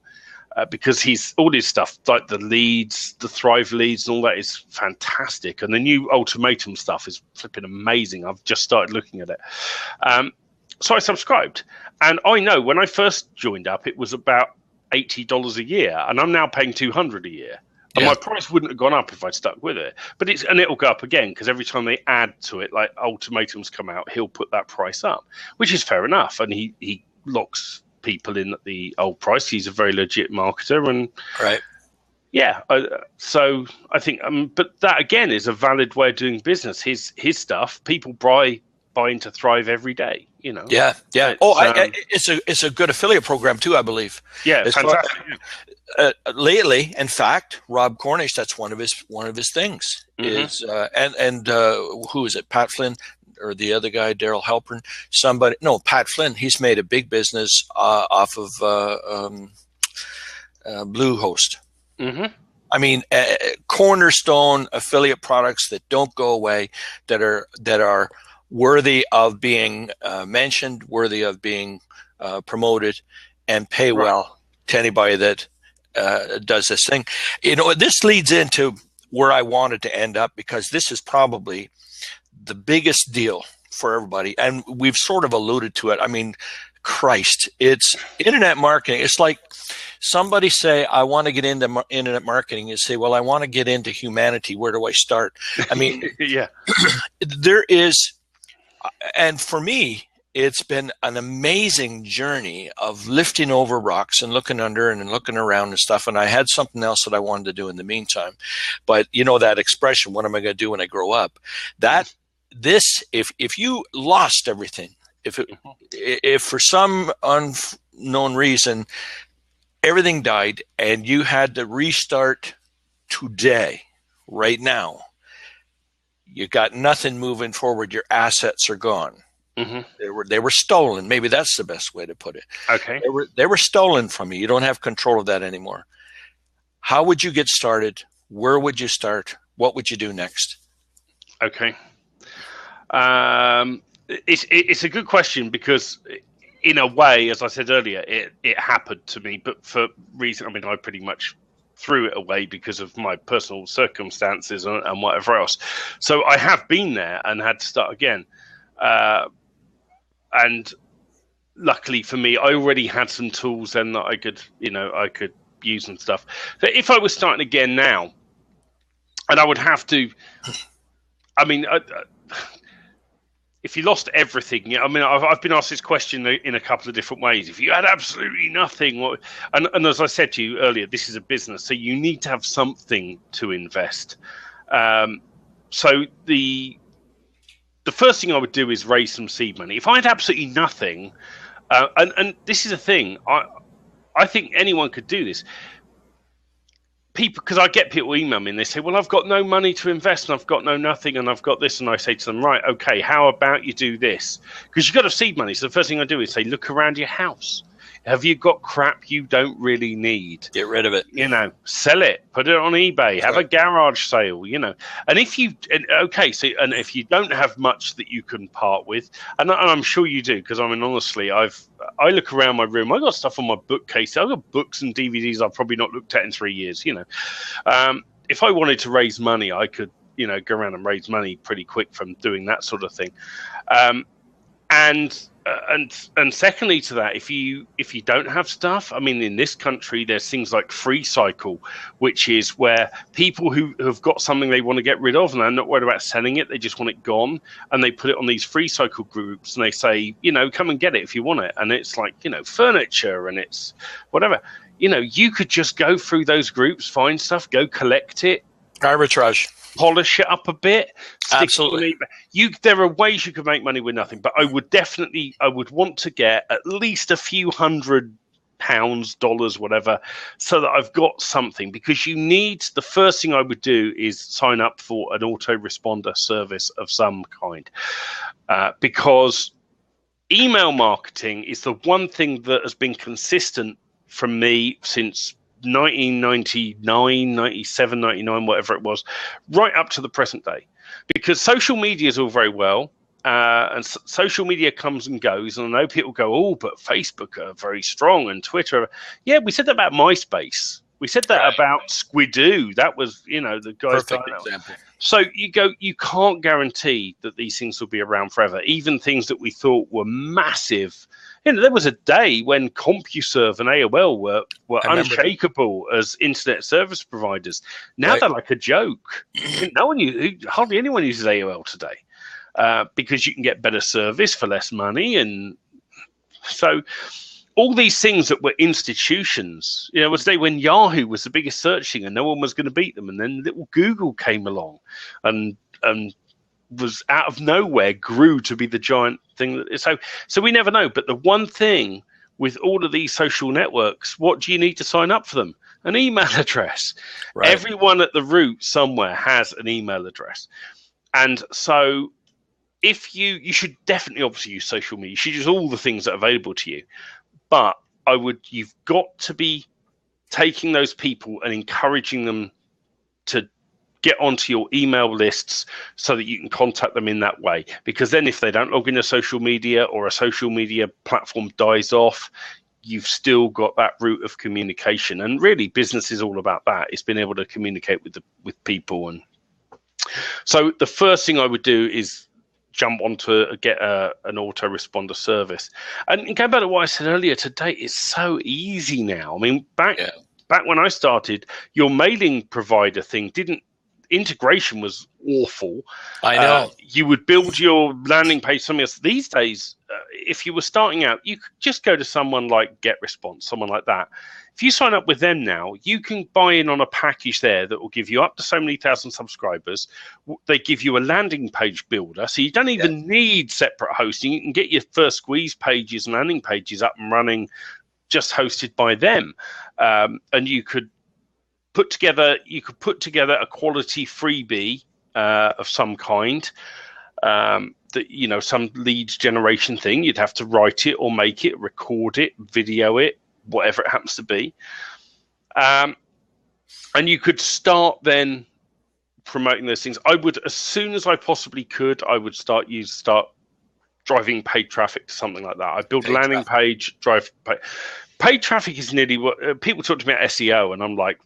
Because all his stuff, like the leads, the Thrive leads and all that, is fantastic. And the new Ultimatum stuff is flipping amazing. I've just started looking at it. So I subscribed. And I know when I first joined up, it was about $80 a year. And I'm now paying $200 a year. And my price wouldn't have gone up if I'd stuck with it. But it'll go up again, because every time they add to it, like Ultimatums come out, he'll put that price up, which is fair enough. And he locks people in at the old price. He's a very legit marketer, and so I think but that again is a valid way of doing business. His stuff, people buy into Thrive every day, it's a good affiliate program too, I believe. It's fantastic. Lately, in fact, Rob Cornish, that's one of his things is and who is it, Pat Flynn, or the other guy, Daryl Halpern, Pat Flynn. He's made a big business off of Bluehost. I mean, cornerstone affiliate products that don't go away, that are worthy of being mentioned, worthy of being promoted, and pay well to anybody that does this thing. This leads into where I wanted to end up, because this is probably the biggest deal for everybody, and we've sort of alluded to it. I mean, Christ, it's internet marketing. It's like somebody say, I want to get into internet marketing, and say, well, I want to get into humanity. Where do I start? I mean, there is, and for me, it's been an amazing journey of lifting over rocks and looking under and looking around and stuff. And I had something else that I wanted to do in the meantime. But that expression, what am I going to do when I grow up? If you lost everything, if for some unknown reason everything died and you had to restart today, right now, you got nothing moving forward. Your assets are gone. They were stolen. Maybe that's the best way to put it. Okay. They were stolen from you. You don't have control of that anymore. How would you get started? Where would you start? What would you do next? Okay. It's a good question, because in a way, as I said earlier, it happened to me, but for reason, I mean, I pretty much threw it away because of my personal circumstances and whatever else. So I have been there and had to start again. And luckily for me, I already had some tools then that I could use and stuff. So if I was starting again now, and I would have to, I mean, if you lost everything, I mean, I've been asked this question in a couple of different ways. If you had absolutely nothing, and as I said to you earlier, this is a business, so you need to have something to invest. So the first thing I would do is raise some seed money. If I had absolutely nothing, and this is a thing, I think anyone could do this. People, because I get people email me and they say, well, I've got no money to invest and I've got nothing and I've got this. And I say to them, right, okay, how about you do this? Because you've got to have seed money. So the first thing I do is say, look around your house. Have you got crap you don't really need? Get rid of it. Sell it, put it on eBay, have a garage sale, And if you, and if you don't have much that you can part with, and I'm sure you do, because I mean, honestly, I look around my room, I got stuff on my bookcase, I've got books and DVDs I've probably not looked at in 3 years, If I wanted to raise money, I could, go around and raise money pretty quick from doing that sort of thing. And secondly to that, if you don't have stuff, I mean, in this country, there's things like Free Cycle, which is where people who have got something they want to get rid of and they're not worried about selling it, they just want it gone, and they put it on these Free Cycle groups and they say, come and get it if you want it, and it's like furniture and it's whatever. You could just go through those groups, find stuff, go collect it, arbitrage. Polish it up a bit. Absolutely. There are ways you could make money with nothing, but I would want to get at least a few £100, dollars, whatever, so that I've got something, because the first thing I would do is sign up for an autoresponder service of some kind, because email marketing is the one thing that has been consistent from me since 1999, 97, 99, whatever it was, right up to the present day. Because social media is all very well, and social media comes and goes, and I know people go, oh, but Facebook are very strong, and Twitter. Yeah, we said that about MySpace. We said that about Squidoo. That was, the guys. Perfect example. So you can't guarantee that these things will be around forever. Even things that we thought were massive. There was a day when CompuServe and AOL were unshakable as internet service providers. Now they're like a joke. Hardly anyone uses AOL today, because you can get better service for less money. And so all these things that were institutions, was the day when Yahoo was the biggest search thing and no one was going to beat them. And then little Google came along and was out of nowhere grew to be the giant thing. So we never know. But the one thing with all of these social networks, what do you need to sign up for them? An email address. Right. Everyone at the root somewhere has an email address. And so if you should definitely obviously use social media. You should use all the things that are available to you. But you've got to be taking those people and encouraging them to get onto your email lists so that you can contact them in that way. Because then if they don't log into social media or a social media platform dies off, you've still got that route of communication. And really, business is all about that. It's being able to communicate with people. And so the first thing I would do is jump onto get an autoresponder service. And going back to what I said earlier, today it's so easy now. I mean, back when I started, your mailing provider thing integration was awful. I know. You would build your landing page, something else. These days, if you were starting out, you could just go to someone like GetResponse, someone like that. If you sign up with them now, you can buy in on a package there that will give you up to so many thousand subscribers. They give you a landing page builder, so you don't even need separate hosting. You can get your first squeeze pages and landing pages up and running just hosted by them. And you could put together a quality freebie of some kind, that some leads generation thing. You'd have to write it or make it, record it, video it, whatever it happens to be, and you could start then promoting those things. I would, as soon as I possibly could, I would start driving paid traffic to something like that. I build a landing page, drive paid traffic is nearly what people talk to me about SEO, and I'm like,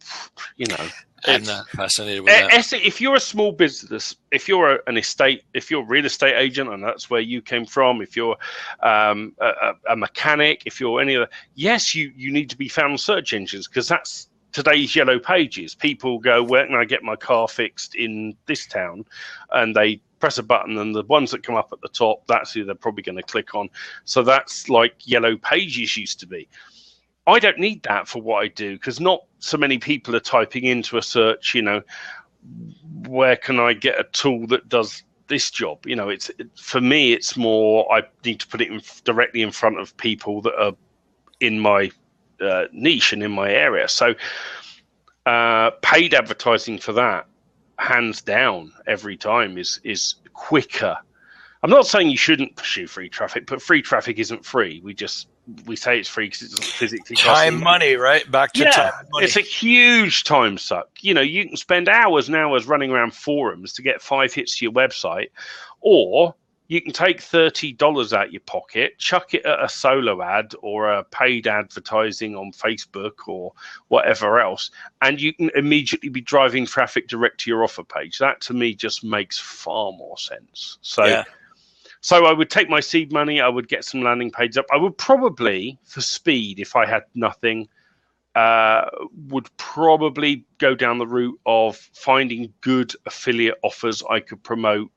I'm not fascinated with that. If you're a small business, if you're if you're a real estate agent, and that's where you came from, if you're a mechanic, if you're any other, yes, you need to be found on search engines, because that's today's yellow pages. People go, where can I get my car fixed in this town? And they press a button, and the ones that come up at the top, that's who they're probably going to click on. So that's like yellow pages used to be. I don't need that for what I do, because not so many people are typing into a search, where can I get a tool that does this job? For me, it's more, I need to put it directly in front of people that are in my niche and in my area. So paid advertising for that, hands down, every time is quicker. I'm not saying you shouldn't pursue free traffic, but free traffic isn't free. We say it's free because it doesn't physically cost time money, right? Back to time money. It's a huge time suck. You can spend hours and hours running around forums to get 5 hits to your website, or you can take $30 out your pocket, chuck it at a solo ad or a paid advertising on Facebook or whatever else, and you can immediately be driving traffic direct to your offer page. That to me just makes far more sense. So I would take my seed money, I would get some landing pages up. I would probably, for speed, if I had nothing, would probably go down the route of finding good affiliate offers I could promote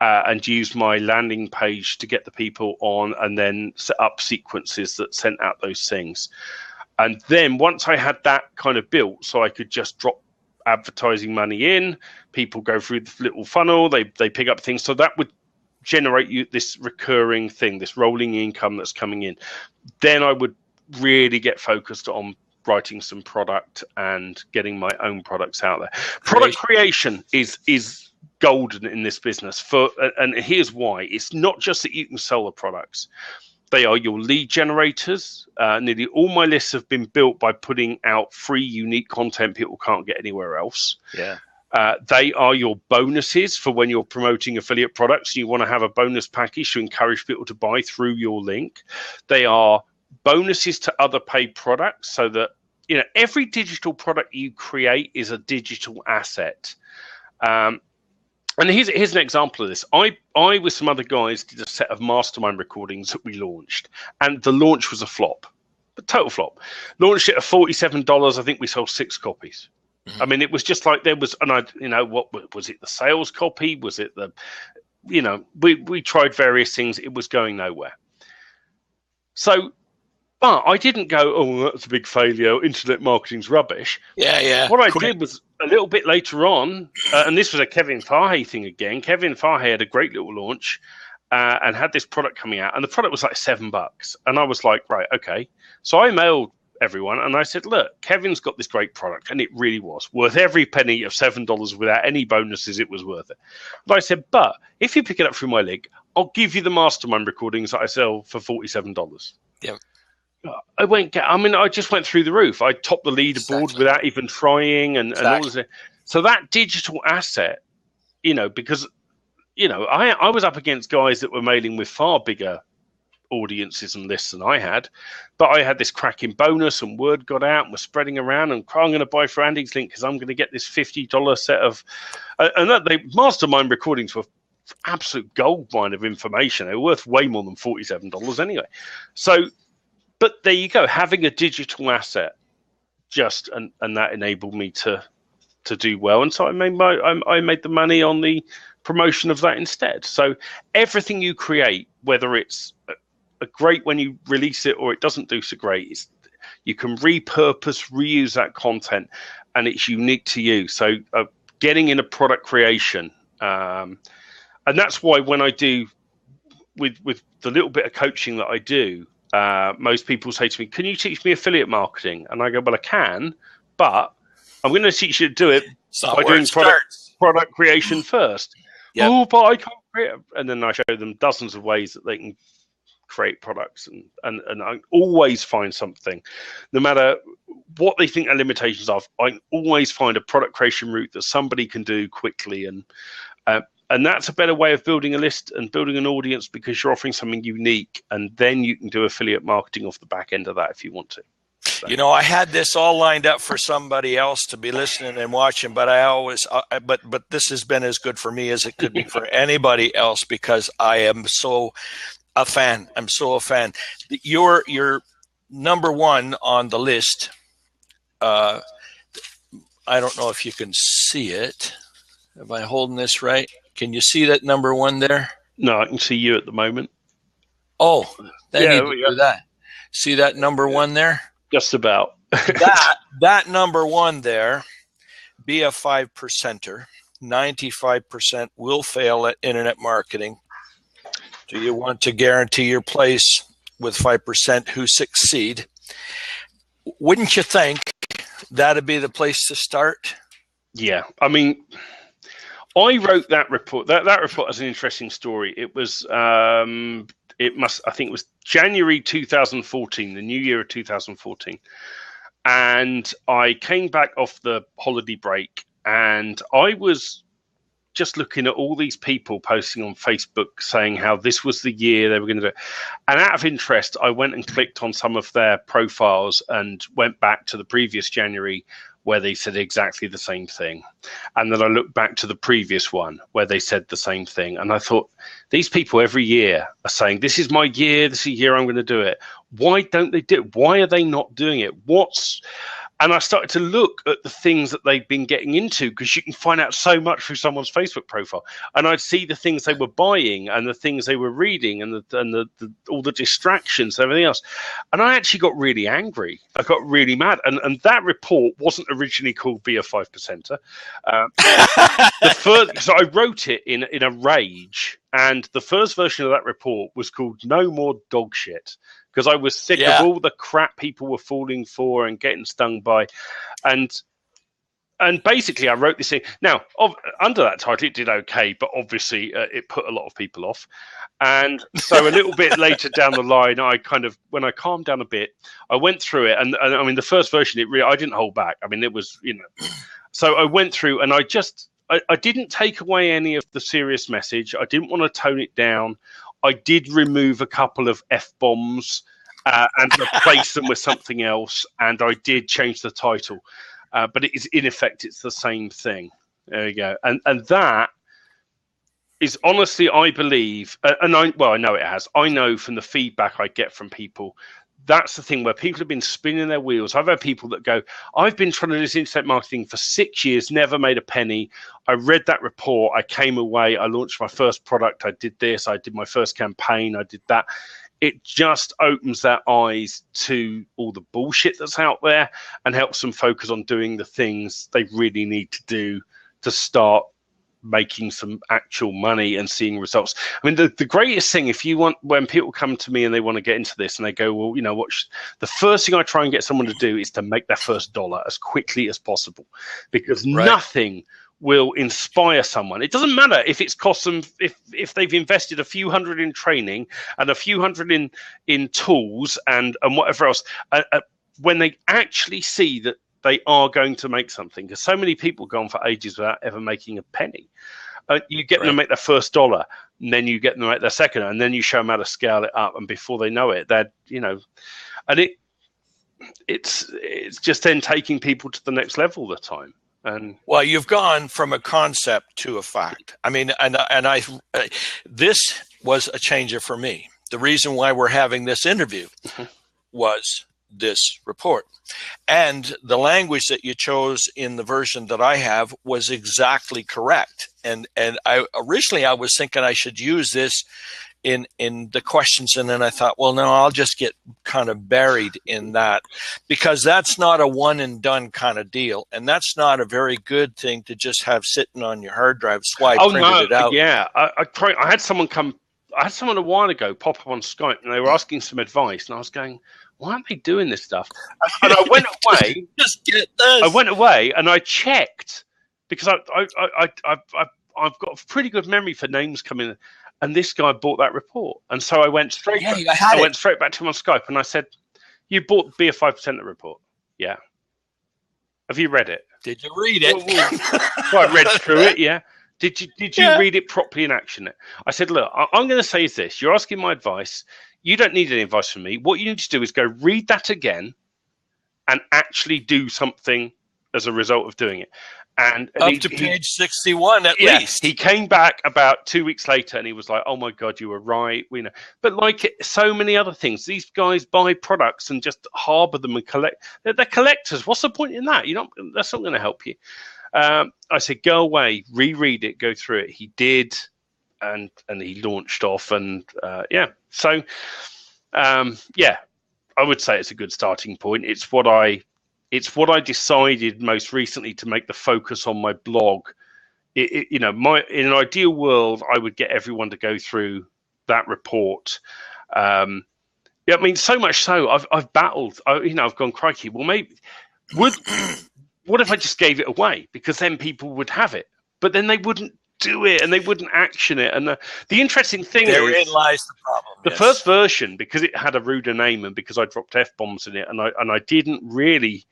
and use my landing page to get the people on, and then set up sequences that sent out those things. And then once I had that kind of built, so I could just drop advertising money in, people go through the little funnel, they pick up things. So that would generate you this recurring thing, this rolling income that's coming in. Then I would really get focused on writing some product and getting my own products out there. Product creation is golden in this business, and here's why. It's not just that you can sell the products. They are your lead generators. Nearly all my lists have been built by putting out free, unique content people can't get anywhere else. Yeah. They are your bonuses for when you're promoting affiliate products. You want to have a bonus package to encourage people to buy through your link. They are bonuses to other paid products, so that every digital product you create is a digital asset. And here's an example of this. I with some other guys did a set of mastermind recordings that we launched, and the launch was a flop, a total flop. Launched it at $47. I think we sold 6 copies. I mean, it was just like there was, and what was it? The sales copy? Was it we tried various things. It was going nowhere. So, but I didn't go, oh, that's a big failure. Internet marketing's rubbish. Yeah. What I did was a little bit later on, and this was a Kevin Fahey thing again. Kevin Fahey had a great little launch and had this product coming out, and the product was like $7. And I was like, right, okay. So I mailed everyone, and I said, look, Kevin's got this great product, and it really was worth every penny of $7 without any bonuses. It was worth it. But I said, but if you pick it up through my link, I'll give you the mastermind recordings that I sell for $47. Yeah. I just went through the roof. I topped the leaderboard without even trying, and all this. So that digital asset, because I was up against guys that were mailing with far bigger audiences and lists than I had, but I had this cracking bonus, and word got out and was spreading around, and I'm going to buy for Andy's link because I'm going to get this $50 set of and that they mastermind recordings were absolute gold mine of information. They were worth way more than $47 anyway. So, but there you go, having a digital asset and that enabled me to do well, and so I made the money on the promotion of that instead. So everything you create, whether it's a great when you release it or it doesn't do so great, you can repurpose, reuse that content, and it's unique to you. So getting into product creation, and that's why when I do with the little bit of coaching that I do, most people say to me, can you teach me affiliate marketing? And I go, well, I can, but I'm going to teach you to do it by doing product creation first. Yep. Oh, but I can't create it. And then I show them dozens of ways that they can create products, and I always find something, no matter what they think their limitations are. I always find a product creation route that somebody can do quickly, and that's a better way of building a list and building an audience, because you're offering something unique, and then you can do affiliate marketing off the back end of that if you want to. You know, I had this all lined up for somebody else to be listening and watching, but I always, but this has been as good for me as it could be for anybody else because I am so a fan. I'm so a fan. You're number one on the list. I don't know if you can see it. Am I holding this right? Can you see that number one there? No, I can see you at the moment. Oh, I need to do that. See that number one there? Just about. that number one there, be a 5%er. 95% will fail at internet marketing. Do you want to guarantee your place with 5% who succeed? Wouldn't you think that'd be the place to start? Yeah. I mean, I wrote that report. That report has an interesting story. It was I think it was January 2014, the new year of 2014. And I came back off the holiday break and I was just looking at all these people posting on Facebook saying how this was the year they were going to do it. And out of interest, I went and clicked on some of their profiles and went back to the previous January where they said exactly the same thing. And then I looked back to the previous one where they said the same thing. And I thought, these people every year are saying, this is my year, this is the year I'm going to do it. Why don't they do it? Why are they not doing it? And I started to look at the things that they've been getting into because you can find out so much through someone's Facebook profile. And I'd see the things they were buying and the things they were reading and all the distractions and everything else. And I actually got really angry. I got really mad. And that report wasn't originally called Be a 5%er. So I wrote it in a rage. And the first version of that report was called No More Dog Shit. Because I was sick of all the crap people were falling for and getting stung by. And basically, I wrote this thing. Now, under that title, it did okay, but obviously it put a lot of people off. And so a little bit later down the line, when I calmed down a bit, I went through it. And I mean, the first version, I didn't hold back. I mean, it was, So I went through and I didn't take away any of the serious message. I didn't want to tone it down. I did remove a couple of F-bombs and replace them with something else, and I did change the title. But it is, in effect, it's the same thing. There you go. And that is honestly, I believe, I know it has. I know from the feedback I get from people, that's the thing where people have been spinning their wheels. I've had people that go, I've been trying to do this internet marketing for 6 years, never made a penny. I read that report. I came away. I launched my first product. I did this. I did my first campaign. I did that. It just opens their eyes to all the bullshit that's out there and helps them focus on doing the things they really need to do to start making some actual money and seeing results. I mean, the greatest thing, when people come to me and they want to get into this and they go, well, the first thing I try and get someone to do is to make their first dollar as quickly as possible, because nothing will inspire someone. It doesn't matter if it's cost them, if they've invested a few hundred in training and a few hundred in tools and whatever else, when they actually see that they are going to make something, because so many people go on for ages without ever making a penny. You get them to make their first dollar, and then you get them to make their second, and then you show them how to scale it up, and before they know it, they're, and it's just then taking people to the next level all the time. And well, you've gone from a concept to a fact. I mean, this was a changer for me. The reason why we're having this interview was this report, and the language that you chose in the version that I have was exactly correct. And I originally I was thinking I should use this in the questions, and then I thought, well, no, I'll just get kind of buried in that, because that's not a one and done kind of deal, and that's not a very good thing to just have sitting on your hard drive. That's why I printed it out. Yeah, I had someone a while ago pop up on Skype, and they were asking some advice, and I was going, why aren't they doing this stuff? And I went away. Just get this. I went away and I checked, because I've got a pretty good memory for names coming. And this guy bought that report, and so I went straight. I went straight back to him on Skype, and I said, "You bought Be a 5%er report? Yeah. Have you read it? Did you read it? Well, I read through it. Yeah. Did you read it properly and action it?" I said, "Look, I'm going to say is this: you're asking my advice. You don't need any advice from me. What you need to do is go read that again, and actually do something as a result of doing it. And up to page 61 at least. He came back about 2 weeks later and he was like, "Oh my God, you were right." We know, but like so many other things, these guys buy products and just harbor them and collect. They're collectors. What's the point in that? That's not going to help you. I said, go away, reread it, go through it. He did, and he launched off, and So, I would say it's a good starting point. It's what I decided most recently to make the focus on my blog. In an ideal world, I would get everyone to go through that report. So much so I've battled. I've gone, crikey. Well, maybe what if I just gave it away? Because then people would have it, but then they wouldn't do it and they wouldn't action it. And the interesting thing therein lies the problem. The first version, because it had a ruder name and because I dropped F-bombs in it, and I didn't really.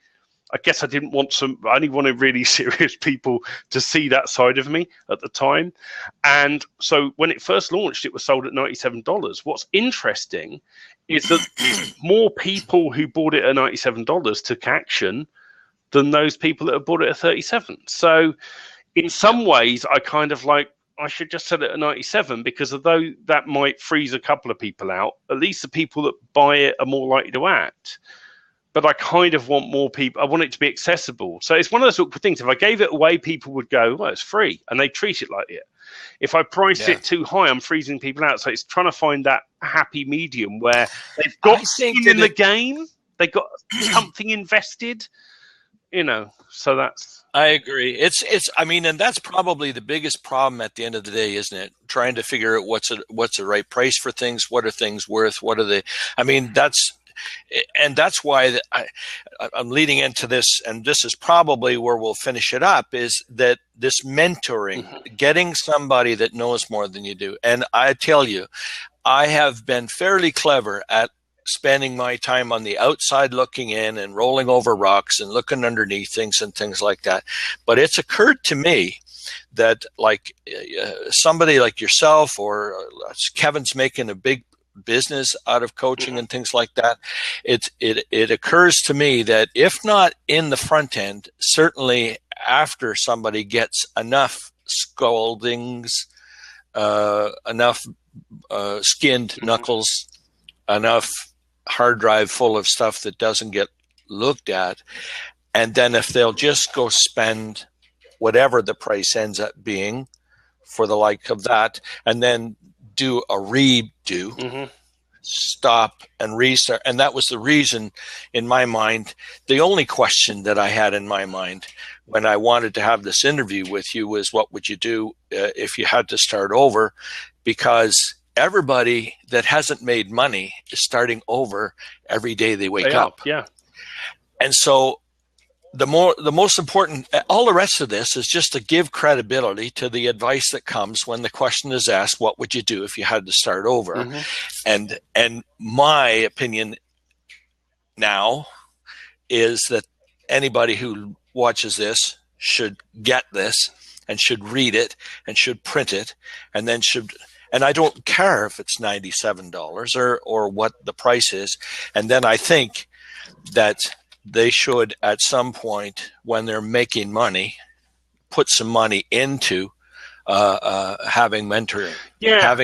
I guess I didn't want I only wanted really serious people to see that side of me at the time. And so when it first launched, it was sold at $97. What's interesting is that more people who bought it at $97 took action than those people that have bought it at $37. So in some ways, I kind of like, I should just sell it at 97 because although that might freeze a couple of people out, at least the people that buy it are more likely to act. But I kind of want more people. I want it to be accessible. So it's one of those awkward things. If I gave it away, people would go, well, it's free. And they treat it like it. If I price it too high, I'm freezing people out. So it's trying to find that happy medium where they've got skin in the game. They've got something invested, so that's. I agree. And that's probably the biggest problem at the end of the day, isn't it? Trying to figure out what's the right price for things. What are things worth? What are they? That's why I'm leading into this, and this is probably where we'll finish it up, is that this mentoring, getting somebody that knows more than you do. And I tell you, I have been fairly clever at spending my time on the outside looking in and rolling over rocks and looking underneath things and things like that. But it's occurred to me that like somebody like yourself or Kevin's making a big business out of coaching and things like that. It occurs to me that if not in the front end, certainly after somebody gets enough scoldings, enough skinned knuckles, enough hard drive full of stuff that doesn't get looked at, and then if they'll just go spend whatever the price ends up being for the like of that, and then do a redo, stop and restart. And that was the reason in my mind, the only question that I had in my mind when I wanted to have this interview with you was, what would you do if you had to start over? Because everybody that hasn't made money is starting over every day they wake up. Yeah. And so the most important, all the rest of this is just to give credibility to the advice that comes when the question is asked, what would you do if you had to start over? And my opinion now is that anybody who watches this should get this and should read it and should print it and then and I don't care if it's $97 or what the price is. And then I think that they should, at some point when they're making money, put some money into having mentoring. Yeah,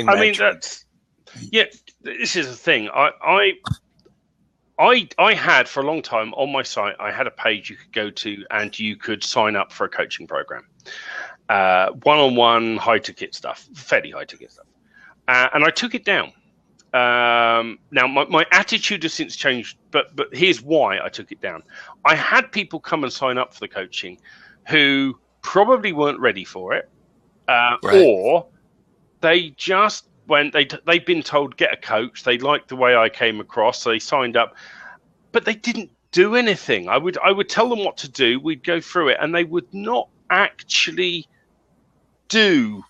this is the thing. I had for a long time on my site, I had a page you could go to and you could sign up for a coaching program. One-on-one, high-ticket stuff, fairly high-ticket stuff. And I took it down. Now, my attitude has since changed, but here's why I took it down. I had people come and sign up for the coaching who probably weren't ready for it, or they just they'd been told, get a coach. They liked the way I came across, so they signed up, but they didn't do anything. I would tell them what to do. We'd go through it, and they would not actually do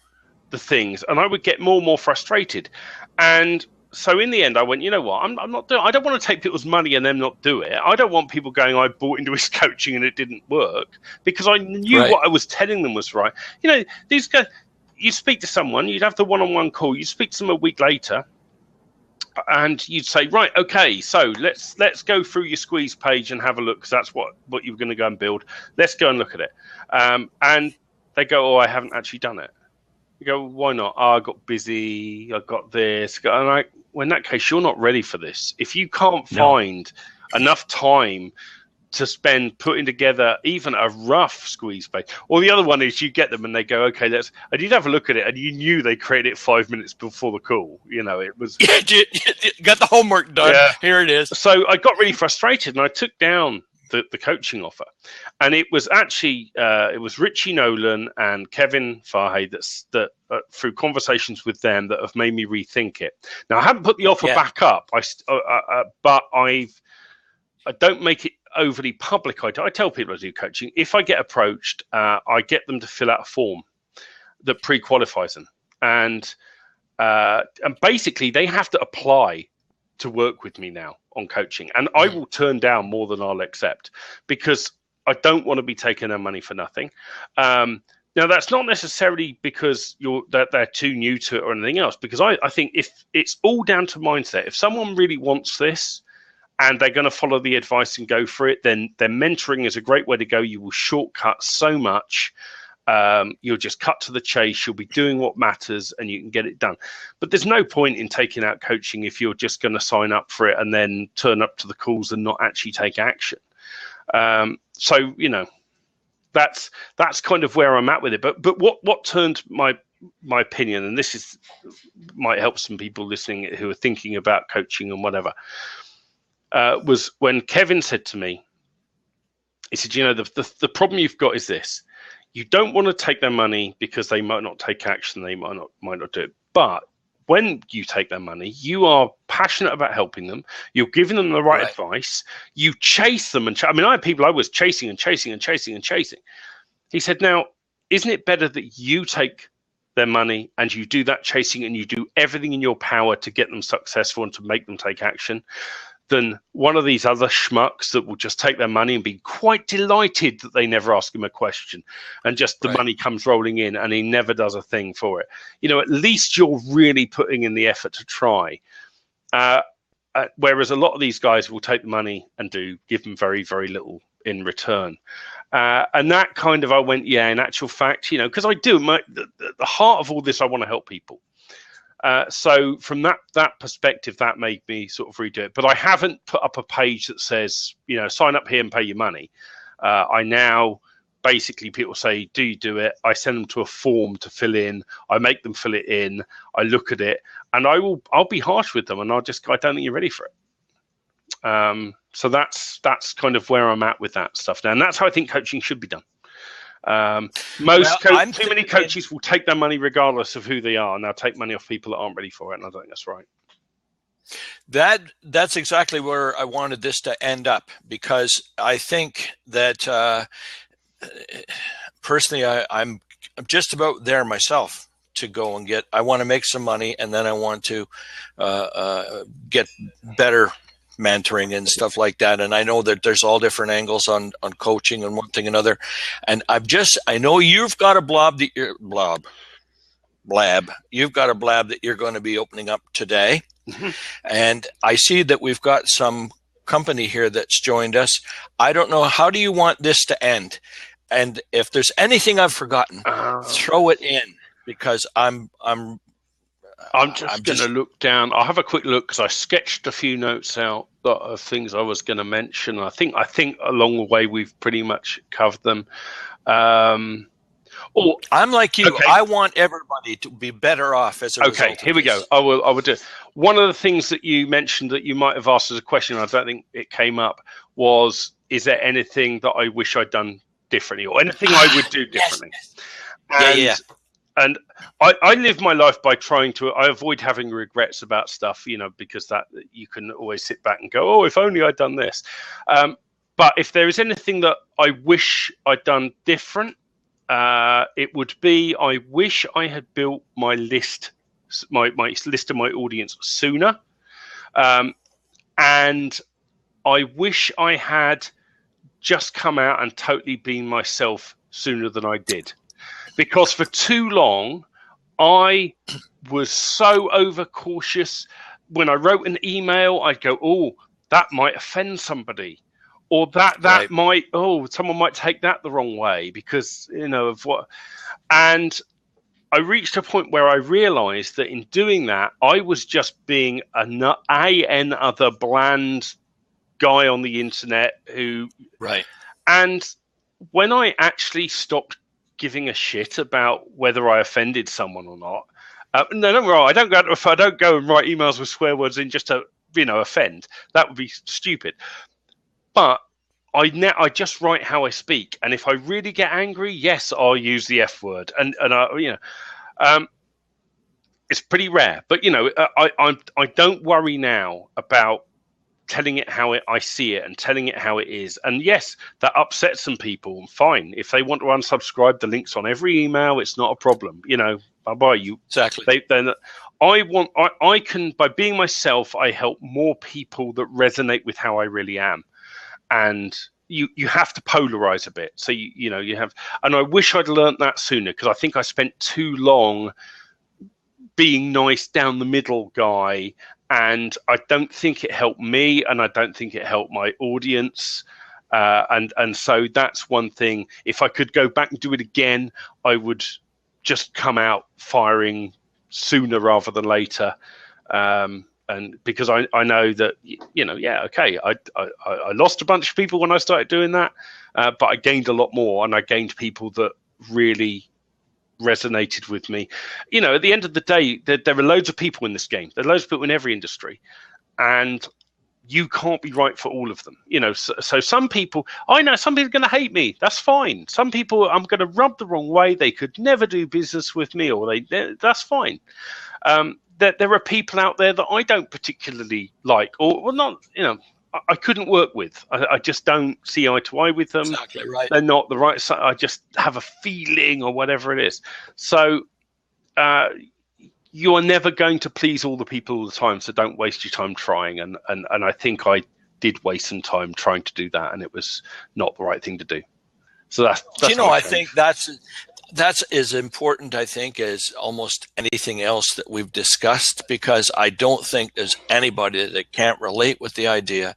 the things, and I would get more and more frustrated. And so in the end, I went, you know what? I'm not doing. I don't want to take people's money and them not do it. I don't want people going, I bought into his coaching and it didn't work, because I knew what I was telling them was right. These guys. You speak to someone, you'd have the one-on-one call. You speak to them a week later, and you'd say, right, okay, so let's go through your squeeze page and have a look, because that's what you were going to go and build. Let's go and look at it. And they go, oh, I haven't actually done it. You go, why not? Oh, I got busy. I got this. And well, in that case, you're not ready for this. If you can't find enough time to spend putting together even a rough squeeze page, or the other one is you get them and they go, okay, and you'd have a look at it, and you knew they created it 5 minutes before the call. It was you got the homework done. Yeah. Here it is. So I got really frustrated, and I took down the coaching offer, and it was actually it was Richie Nolan and Kevin Farhay that through conversations with them that have made me rethink it. Now I haven't put the offer back up, but I don't make it overly public. I tell people I do coaching. If I get approached, I get them to fill out a form that pre-qualifies them, and basically they have to apply to work with me now on coaching, and I will turn down more than I'll accept, because I don't want to be taking their money for nothing. Now that's not necessarily because that they're too new to it or anything else, because I think if it's all down to mindset. If someone really wants this and they're going to follow the advice and go for it, then mentoring is a great way to go. You will shortcut so much. You'll just cut to the chase. You'll be doing what matters, and you can get it done. But there's no point in taking out coaching if you're just going to sign up for it and then turn up to the calls and not actually take action. So that's kind of where I'm at with it. But what turned my opinion, and this might help some people listening who are thinking about coaching and whatever, was when Kevin said to me, he said, the problem you've got is this. You don't want to take their money because they might not take action. They might not do it. But when you take their money, you are passionate about helping them. You're giving them the right advice. You chase them. I had people I was chasing and chasing and chasing and chasing. He said, now, isn't it better that you take their money and you do that chasing and you do everything in your power to get them successful and to make them take action, than one of these other schmucks that will just take their money and be quite delighted that they never ask him a question, and just the money comes rolling in and he never does a thing for it. At least you're really putting in the effort to try. Whereas a lot of these guys will take the money and give them very, very little in return. And that kind of, I went, in actual fact, because I do, the heart of all this, I want to help people. So from that perspective, that made me sort of redo it. But I haven't put up a page that says, sign up here and pay your money. I now basically, people say, do you do it? I send them to a form to fill in. I make them fill it in. I look at it, and I'll be harsh with them, and I don't think you're ready for it. So that's kind of where I'm at with that stuff now, and that's how I think coaching should be done. Too many coaches will take their money regardless of who they are, and they'll take money off people that aren't ready for it, and I don't think that's right. That's exactly where I wanted this to end up, because I think that personally I'm just about there myself to go and I want to make some money, and then I want to get better mentoring and stuff like that. And I know that there's all different angles on coaching and one thing and another. And I know you've got a blab. You've got a blab that you're going to be opening up today. Mm-hmm. And I see that we've got some company here that's joined us. I don't know, how do you want this to end? And if there's anything I've forgotten, throw it in, because I'm just going to look down. I'll have a quick look, because I sketched a few notes out of things I was going to mention. I think along the way we've pretty much covered them. I'm like you. Okay. I want everybody to be better off as a result. Okay, here we go. I will do it. One of the things that you mentioned that you might have asked as a question, I don't think it came up, was, is there anything that I wish I'd done differently, or anything I would do differently? Yes. And I live my life by I avoid having regrets about stuff, because that you can always sit back and go, oh, if only I'd done this. But if there is anything that I wish I'd done different, it would be, I wish I had built my list, my list of my audience sooner. And I wish I had just come out and totally been myself sooner than I did. Because for too long, I was so overcautious, when I wrote an email, I'd go, oh, that might offend somebody, or that Right. might, someone might take that the wrong way because, of what. And I reached a point where I realized that in doing that, I was just being another bland guy on the internet who. Right. And when I actually stopped giving a shit about whether I offended someone or not, no, don't get me wrong, I don't go and write emails with swear words in just to offend. That would be stupid. But I just write how I speak, and if I really get angry, yes, I'll use the F word, and it's pretty rare. But I don't worry now about telling it how I see it and telling it how it is. And yes, that upsets some people. Fine, if they want to unsubscribe, the link's on every email. It's not a problem. Bye bye. Exactly. I can, by being myself, I help more people that resonate with how I really am. And you have to polarize a bit. So you have, and I wish I'd learned that sooner, because I think I spent too long being nice down the middle guy, and I don't think it helped me, and I don't think it helped my audience. And so that's one thing. If I could go back and do it again, I would just come out firing sooner rather than later. And because I know that, okay, I lost a bunch of people when I started doing that, but I gained a lot more, and I gained people that really resonated with me. At the end of the day, there are loads of people in this game. There are loads of people in every industry, and you can't be right for all of them. So some people, I know some people are going to hate me. That's fine. Some people I'm going to rub the wrong way. They could never do business with me, or that's fine. There are people out there that I don't particularly like, or not, I couldn't work with. I just don't see eye to eye with them. Exactly right. They're not the right side. I just have a feeling, or whatever it is. So you are never going to please all the people all the time. So don't waste your time trying. And I think I did waste some time trying to do that, and it was not the right thing to do. So that's I think that's as important, I think, as almost anything else that we've discussed, because I don't think there's anybody that can't relate with the idea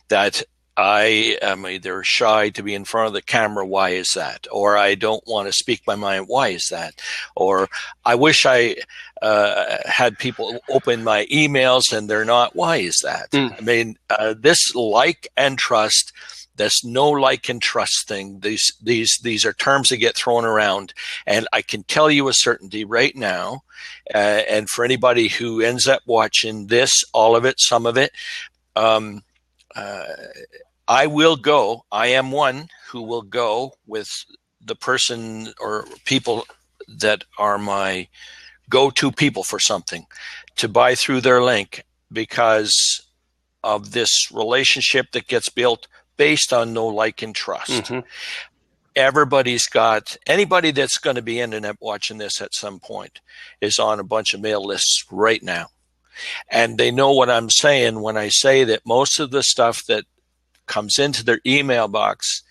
that I am either shy to be in front of the camera. Why is that? Or I don't want to speak my mind. Why is that? Or I wish I had people open my emails and they're not. Why is that? This like and trust. This no like and trust thing. These are terms that get thrown around, and I can tell you with certainty right now. And for anybody who ends up watching this, all of it, some of it, I will go. I am one who will go with the person or people that are my go-to people for something, to buy through their link, because of this relationship that gets built based on no like and trust. Mm-hmm. Anybody that's going to be internet watching this at some point is on a bunch of mail lists right now. And they know what I'm saying when I say that most of the stuff that comes into their email box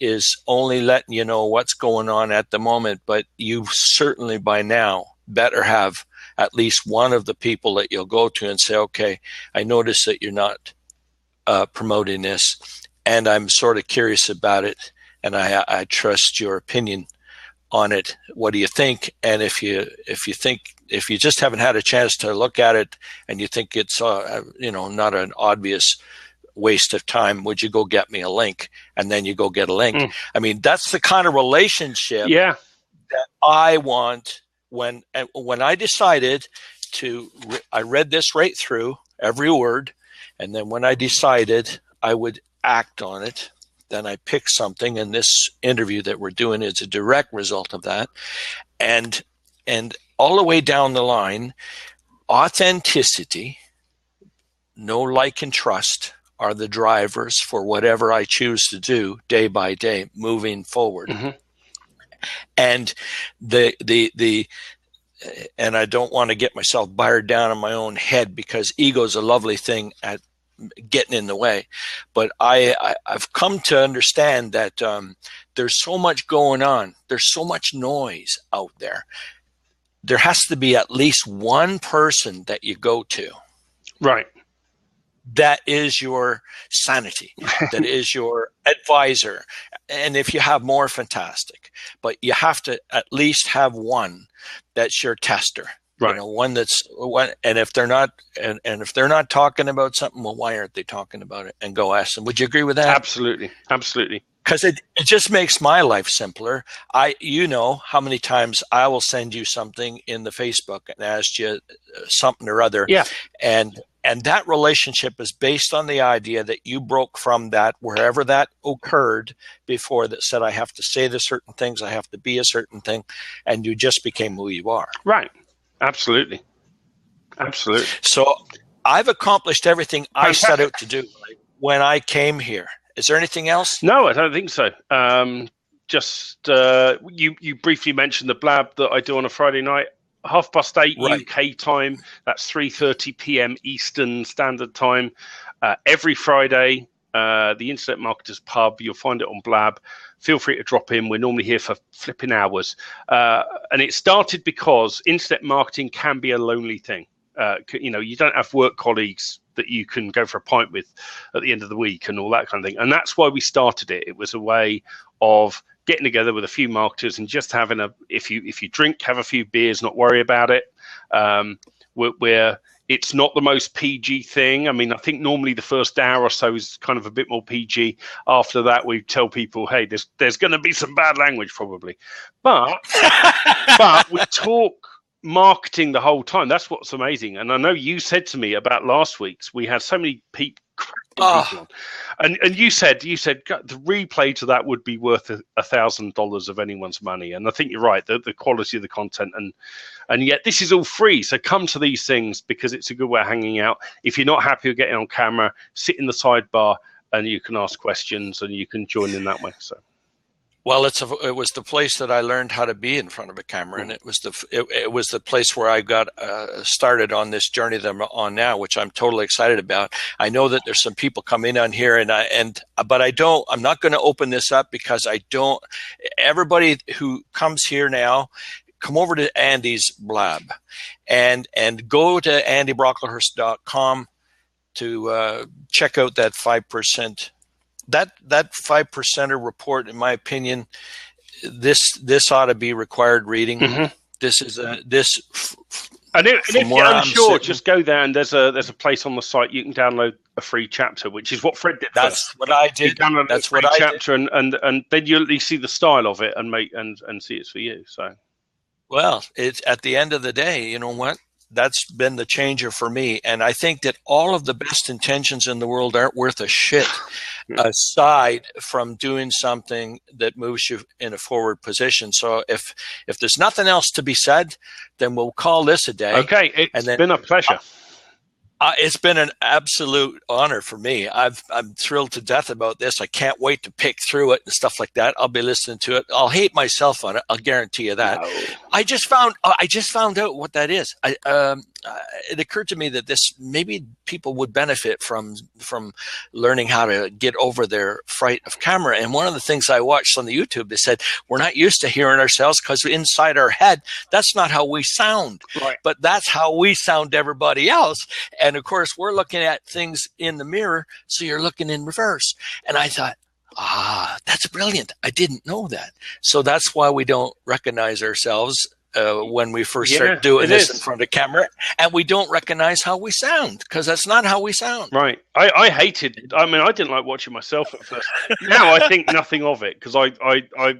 is only letting you know what's going on at the moment. But you certainly by now better have at least one of the people that you'll go to and say, okay, I notice that you're not promoting this, and I'm sort of curious about it, and I trust your opinion on it. What do you think? And if you just haven't had a chance to look at it and you think it's not an obvious waste of time, would you go get me a link? And then you go get a link. I mean, that's the kind of relationship that I want. When I decided I read this right through, every word, and then when I decided I would act on it, then I picked something, and this interview that we're doing is a direct result of that. And all the way down the line, authenticity, no like and trust are the drivers for whatever I choose to do day by day moving forward. Mm-hmm. And and I don't want to get myself mired down in my own head, because ego is a lovely thing at getting in the way. But I've come to understand that there's so much going on. There's so much noise out there. There has to be at least one person that you go to Right. That is your sanity. That is your advisor. And if you have more, fantastic. But you have to at least have one that's your tester. Right. You know, one that's one. And if they're not, and if they're not talking about something, well, why aren't they talking about it? And go ask them. Would you agree with that? Absolutely. Absolutely. Because it just makes my life simpler. You know how many times I will send you something in the Facebook and ask you something or other. Yeah. And that relationship is based on the idea that you broke from that, wherever that occurred before, that said, I have to say the certain things, I have to be a certain thing, and you just became who you are. Right. Absolutely. Absolutely. So I've accomplished everything I set out to do when I came here. Is there anything else? No, I don't think so. You briefly mentioned the blab that I do on a Friday night, 8:30 UK time. That's 3:30 p.m. Eastern Standard Time. Every Friday, the Internet Marketers Pub. You'll find it on Blab. Feel free to drop in. We're normally here for flipping hours. And it started because internet marketing can be a lonely thing. You don't have work colleagues that you can go for a pint with at the end of the week and all that kind of thing. And that's why we started it. It was a way of getting together with a few marketers and just having if you drink, have a few beers, not worry about it. Where it's not the most PG thing. I mean, I think normally the first hour or so is kind of a bit more PG. After that, we tell people, hey, there's going to be some bad language probably. But we talk marketing the whole time. That's what's amazing. And I know you said to me about last week's, we had so many people on. And you said the replay to that would be worth $1,000 of anyone's money. And I think you're right, the quality of the content, and yet this is all free. So come to these things because it's a good way of hanging out. If you're not happy with getting on camera, sit in the sidebar and you can ask questions and you can join in that way. So. Well, it was the place that I learned how to be in front of a camera, and it was the place where I got started on this journey that I'm on now, which I'm totally excited about. I know that there's some people coming on here, but I'm not going to open this up because everybody who comes here now, come over to Andy's Blab, and go to andybrocklehurst.com to check out that 5%. That 5%er report, in my opinion, this ought to be required reading. Mm-hmm. This is And if you're unsure, just go there and there's a place on the site you can download a free chapter, which is what Fred did. That's what I did. That's what I chapter did. And then you at least see the style of it and see it's for you. So, well, it's at the end of the day, you know what? That's been the changer for me. And I think that all of the best intentions in the world aren't worth a shit aside from doing something that moves you in a forward position. So if there's nothing else to be said, then we'll call this a day. Okay. It's been a pleasure. It's been an absolute honor for me. I'm thrilled to death about this. I can't wait to pick through it and stuff like that. I'll be listening to it. I'll hate myself on it. I'll guarantee you that. No. I just found out what that is. It occurred to me that maybe people would benefit from learning how to get over their fright of camera. And one of the things I watched on the YouTube, they said, we're not used to hearing ourselves because inside our head, that's not how we sound. Right. But that's how we sound to everybody else. And of course, we're looking at things in the mirror, so you're looking in reverse. And I thought, that's brilliant. I didn't know that. So that's why we don't recognize ourselves when we first start doing this in front of camera, and we don't recognize how we sound because that's not how we sound. Right. I hated it. I mean, I didn't like watching myself at first. Now I think nothing of it because I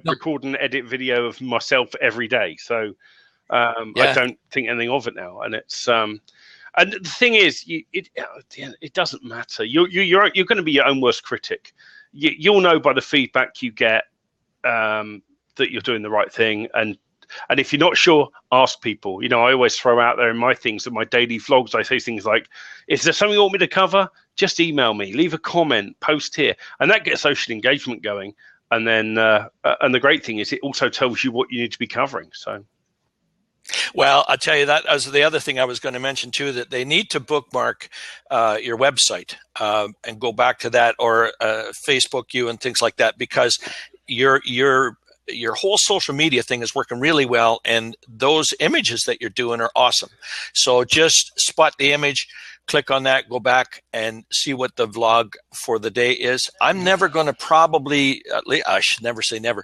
record and edit video of myself every day. So I don't think anything of it now. And it's and the thing is, it doesn't matter. You're going to be your own worst critic. You'll know by the feedback you get that you're doing the right thing. And if you're not sure, ask people. You know, I always throw out there in my things, in my daily vlogs, I say things like, if there's something you want me to cover, just email me, leave a comment, post here. And that gets social engagement going. And then, and the great thing is it also tells you what you need to be covering. So. Well, I'll tell you that as the other thing I was going to mention too, that they need to bookmark your website and go back to that, or Facebook you and things like that, because your your whole social media thing is working really well, and those images that you're doing are awesome. So just spot the image, click on that, go back and see what the vlog for the day is. I'm never going to probably, I should never say never.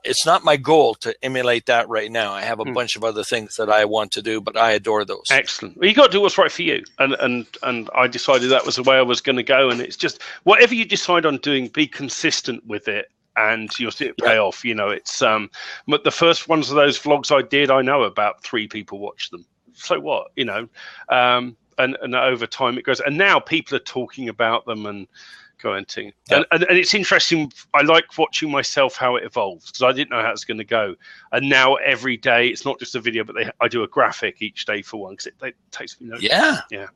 It's not my goal to emulate that right now. I have a bunch of other things that I want to do, but I adore those. Excellent. Well, you got to do what's right for you. And I decided that was the way I was going to go. And it's just, whatever you decide on doing, be consistent with it, and you'll see it pay off. You know, it's but the first ones of those vlogs I did, I know about 3 people watched them. So what, you know, and over time it goes, and now people are talking about them and going to, and it's interesting. I like watching myself how it evolves, because I didn't know how it's going to go, and now every day it's not just a video, but I do a graphic each day for one, because it takes me notice. Yeah.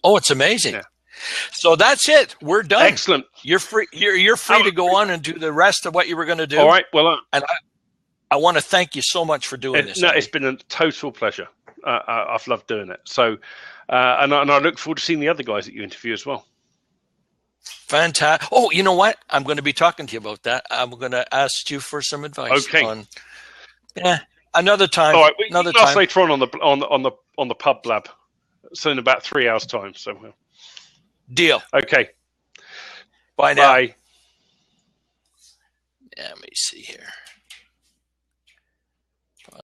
Oh, it's amazing. So that's it. We're done. Excellent. You're free. You're free to go on and do the rest of what you were going to do. All right. Well, and I want to thank you so much for doing this. No, it's been a total pleasure. I've loved doing it. So, and I look forward to seeing the other guys that you interview as well. Fantastic. Oh, you know what? I'm going to be talking to you about that. I'm going to ask you for some advice. Okay. Another time. All right. Another time later on the pub blab. So in about 3 hours' time. So. Deal. Okay. Bye now. Bye. Let me see here.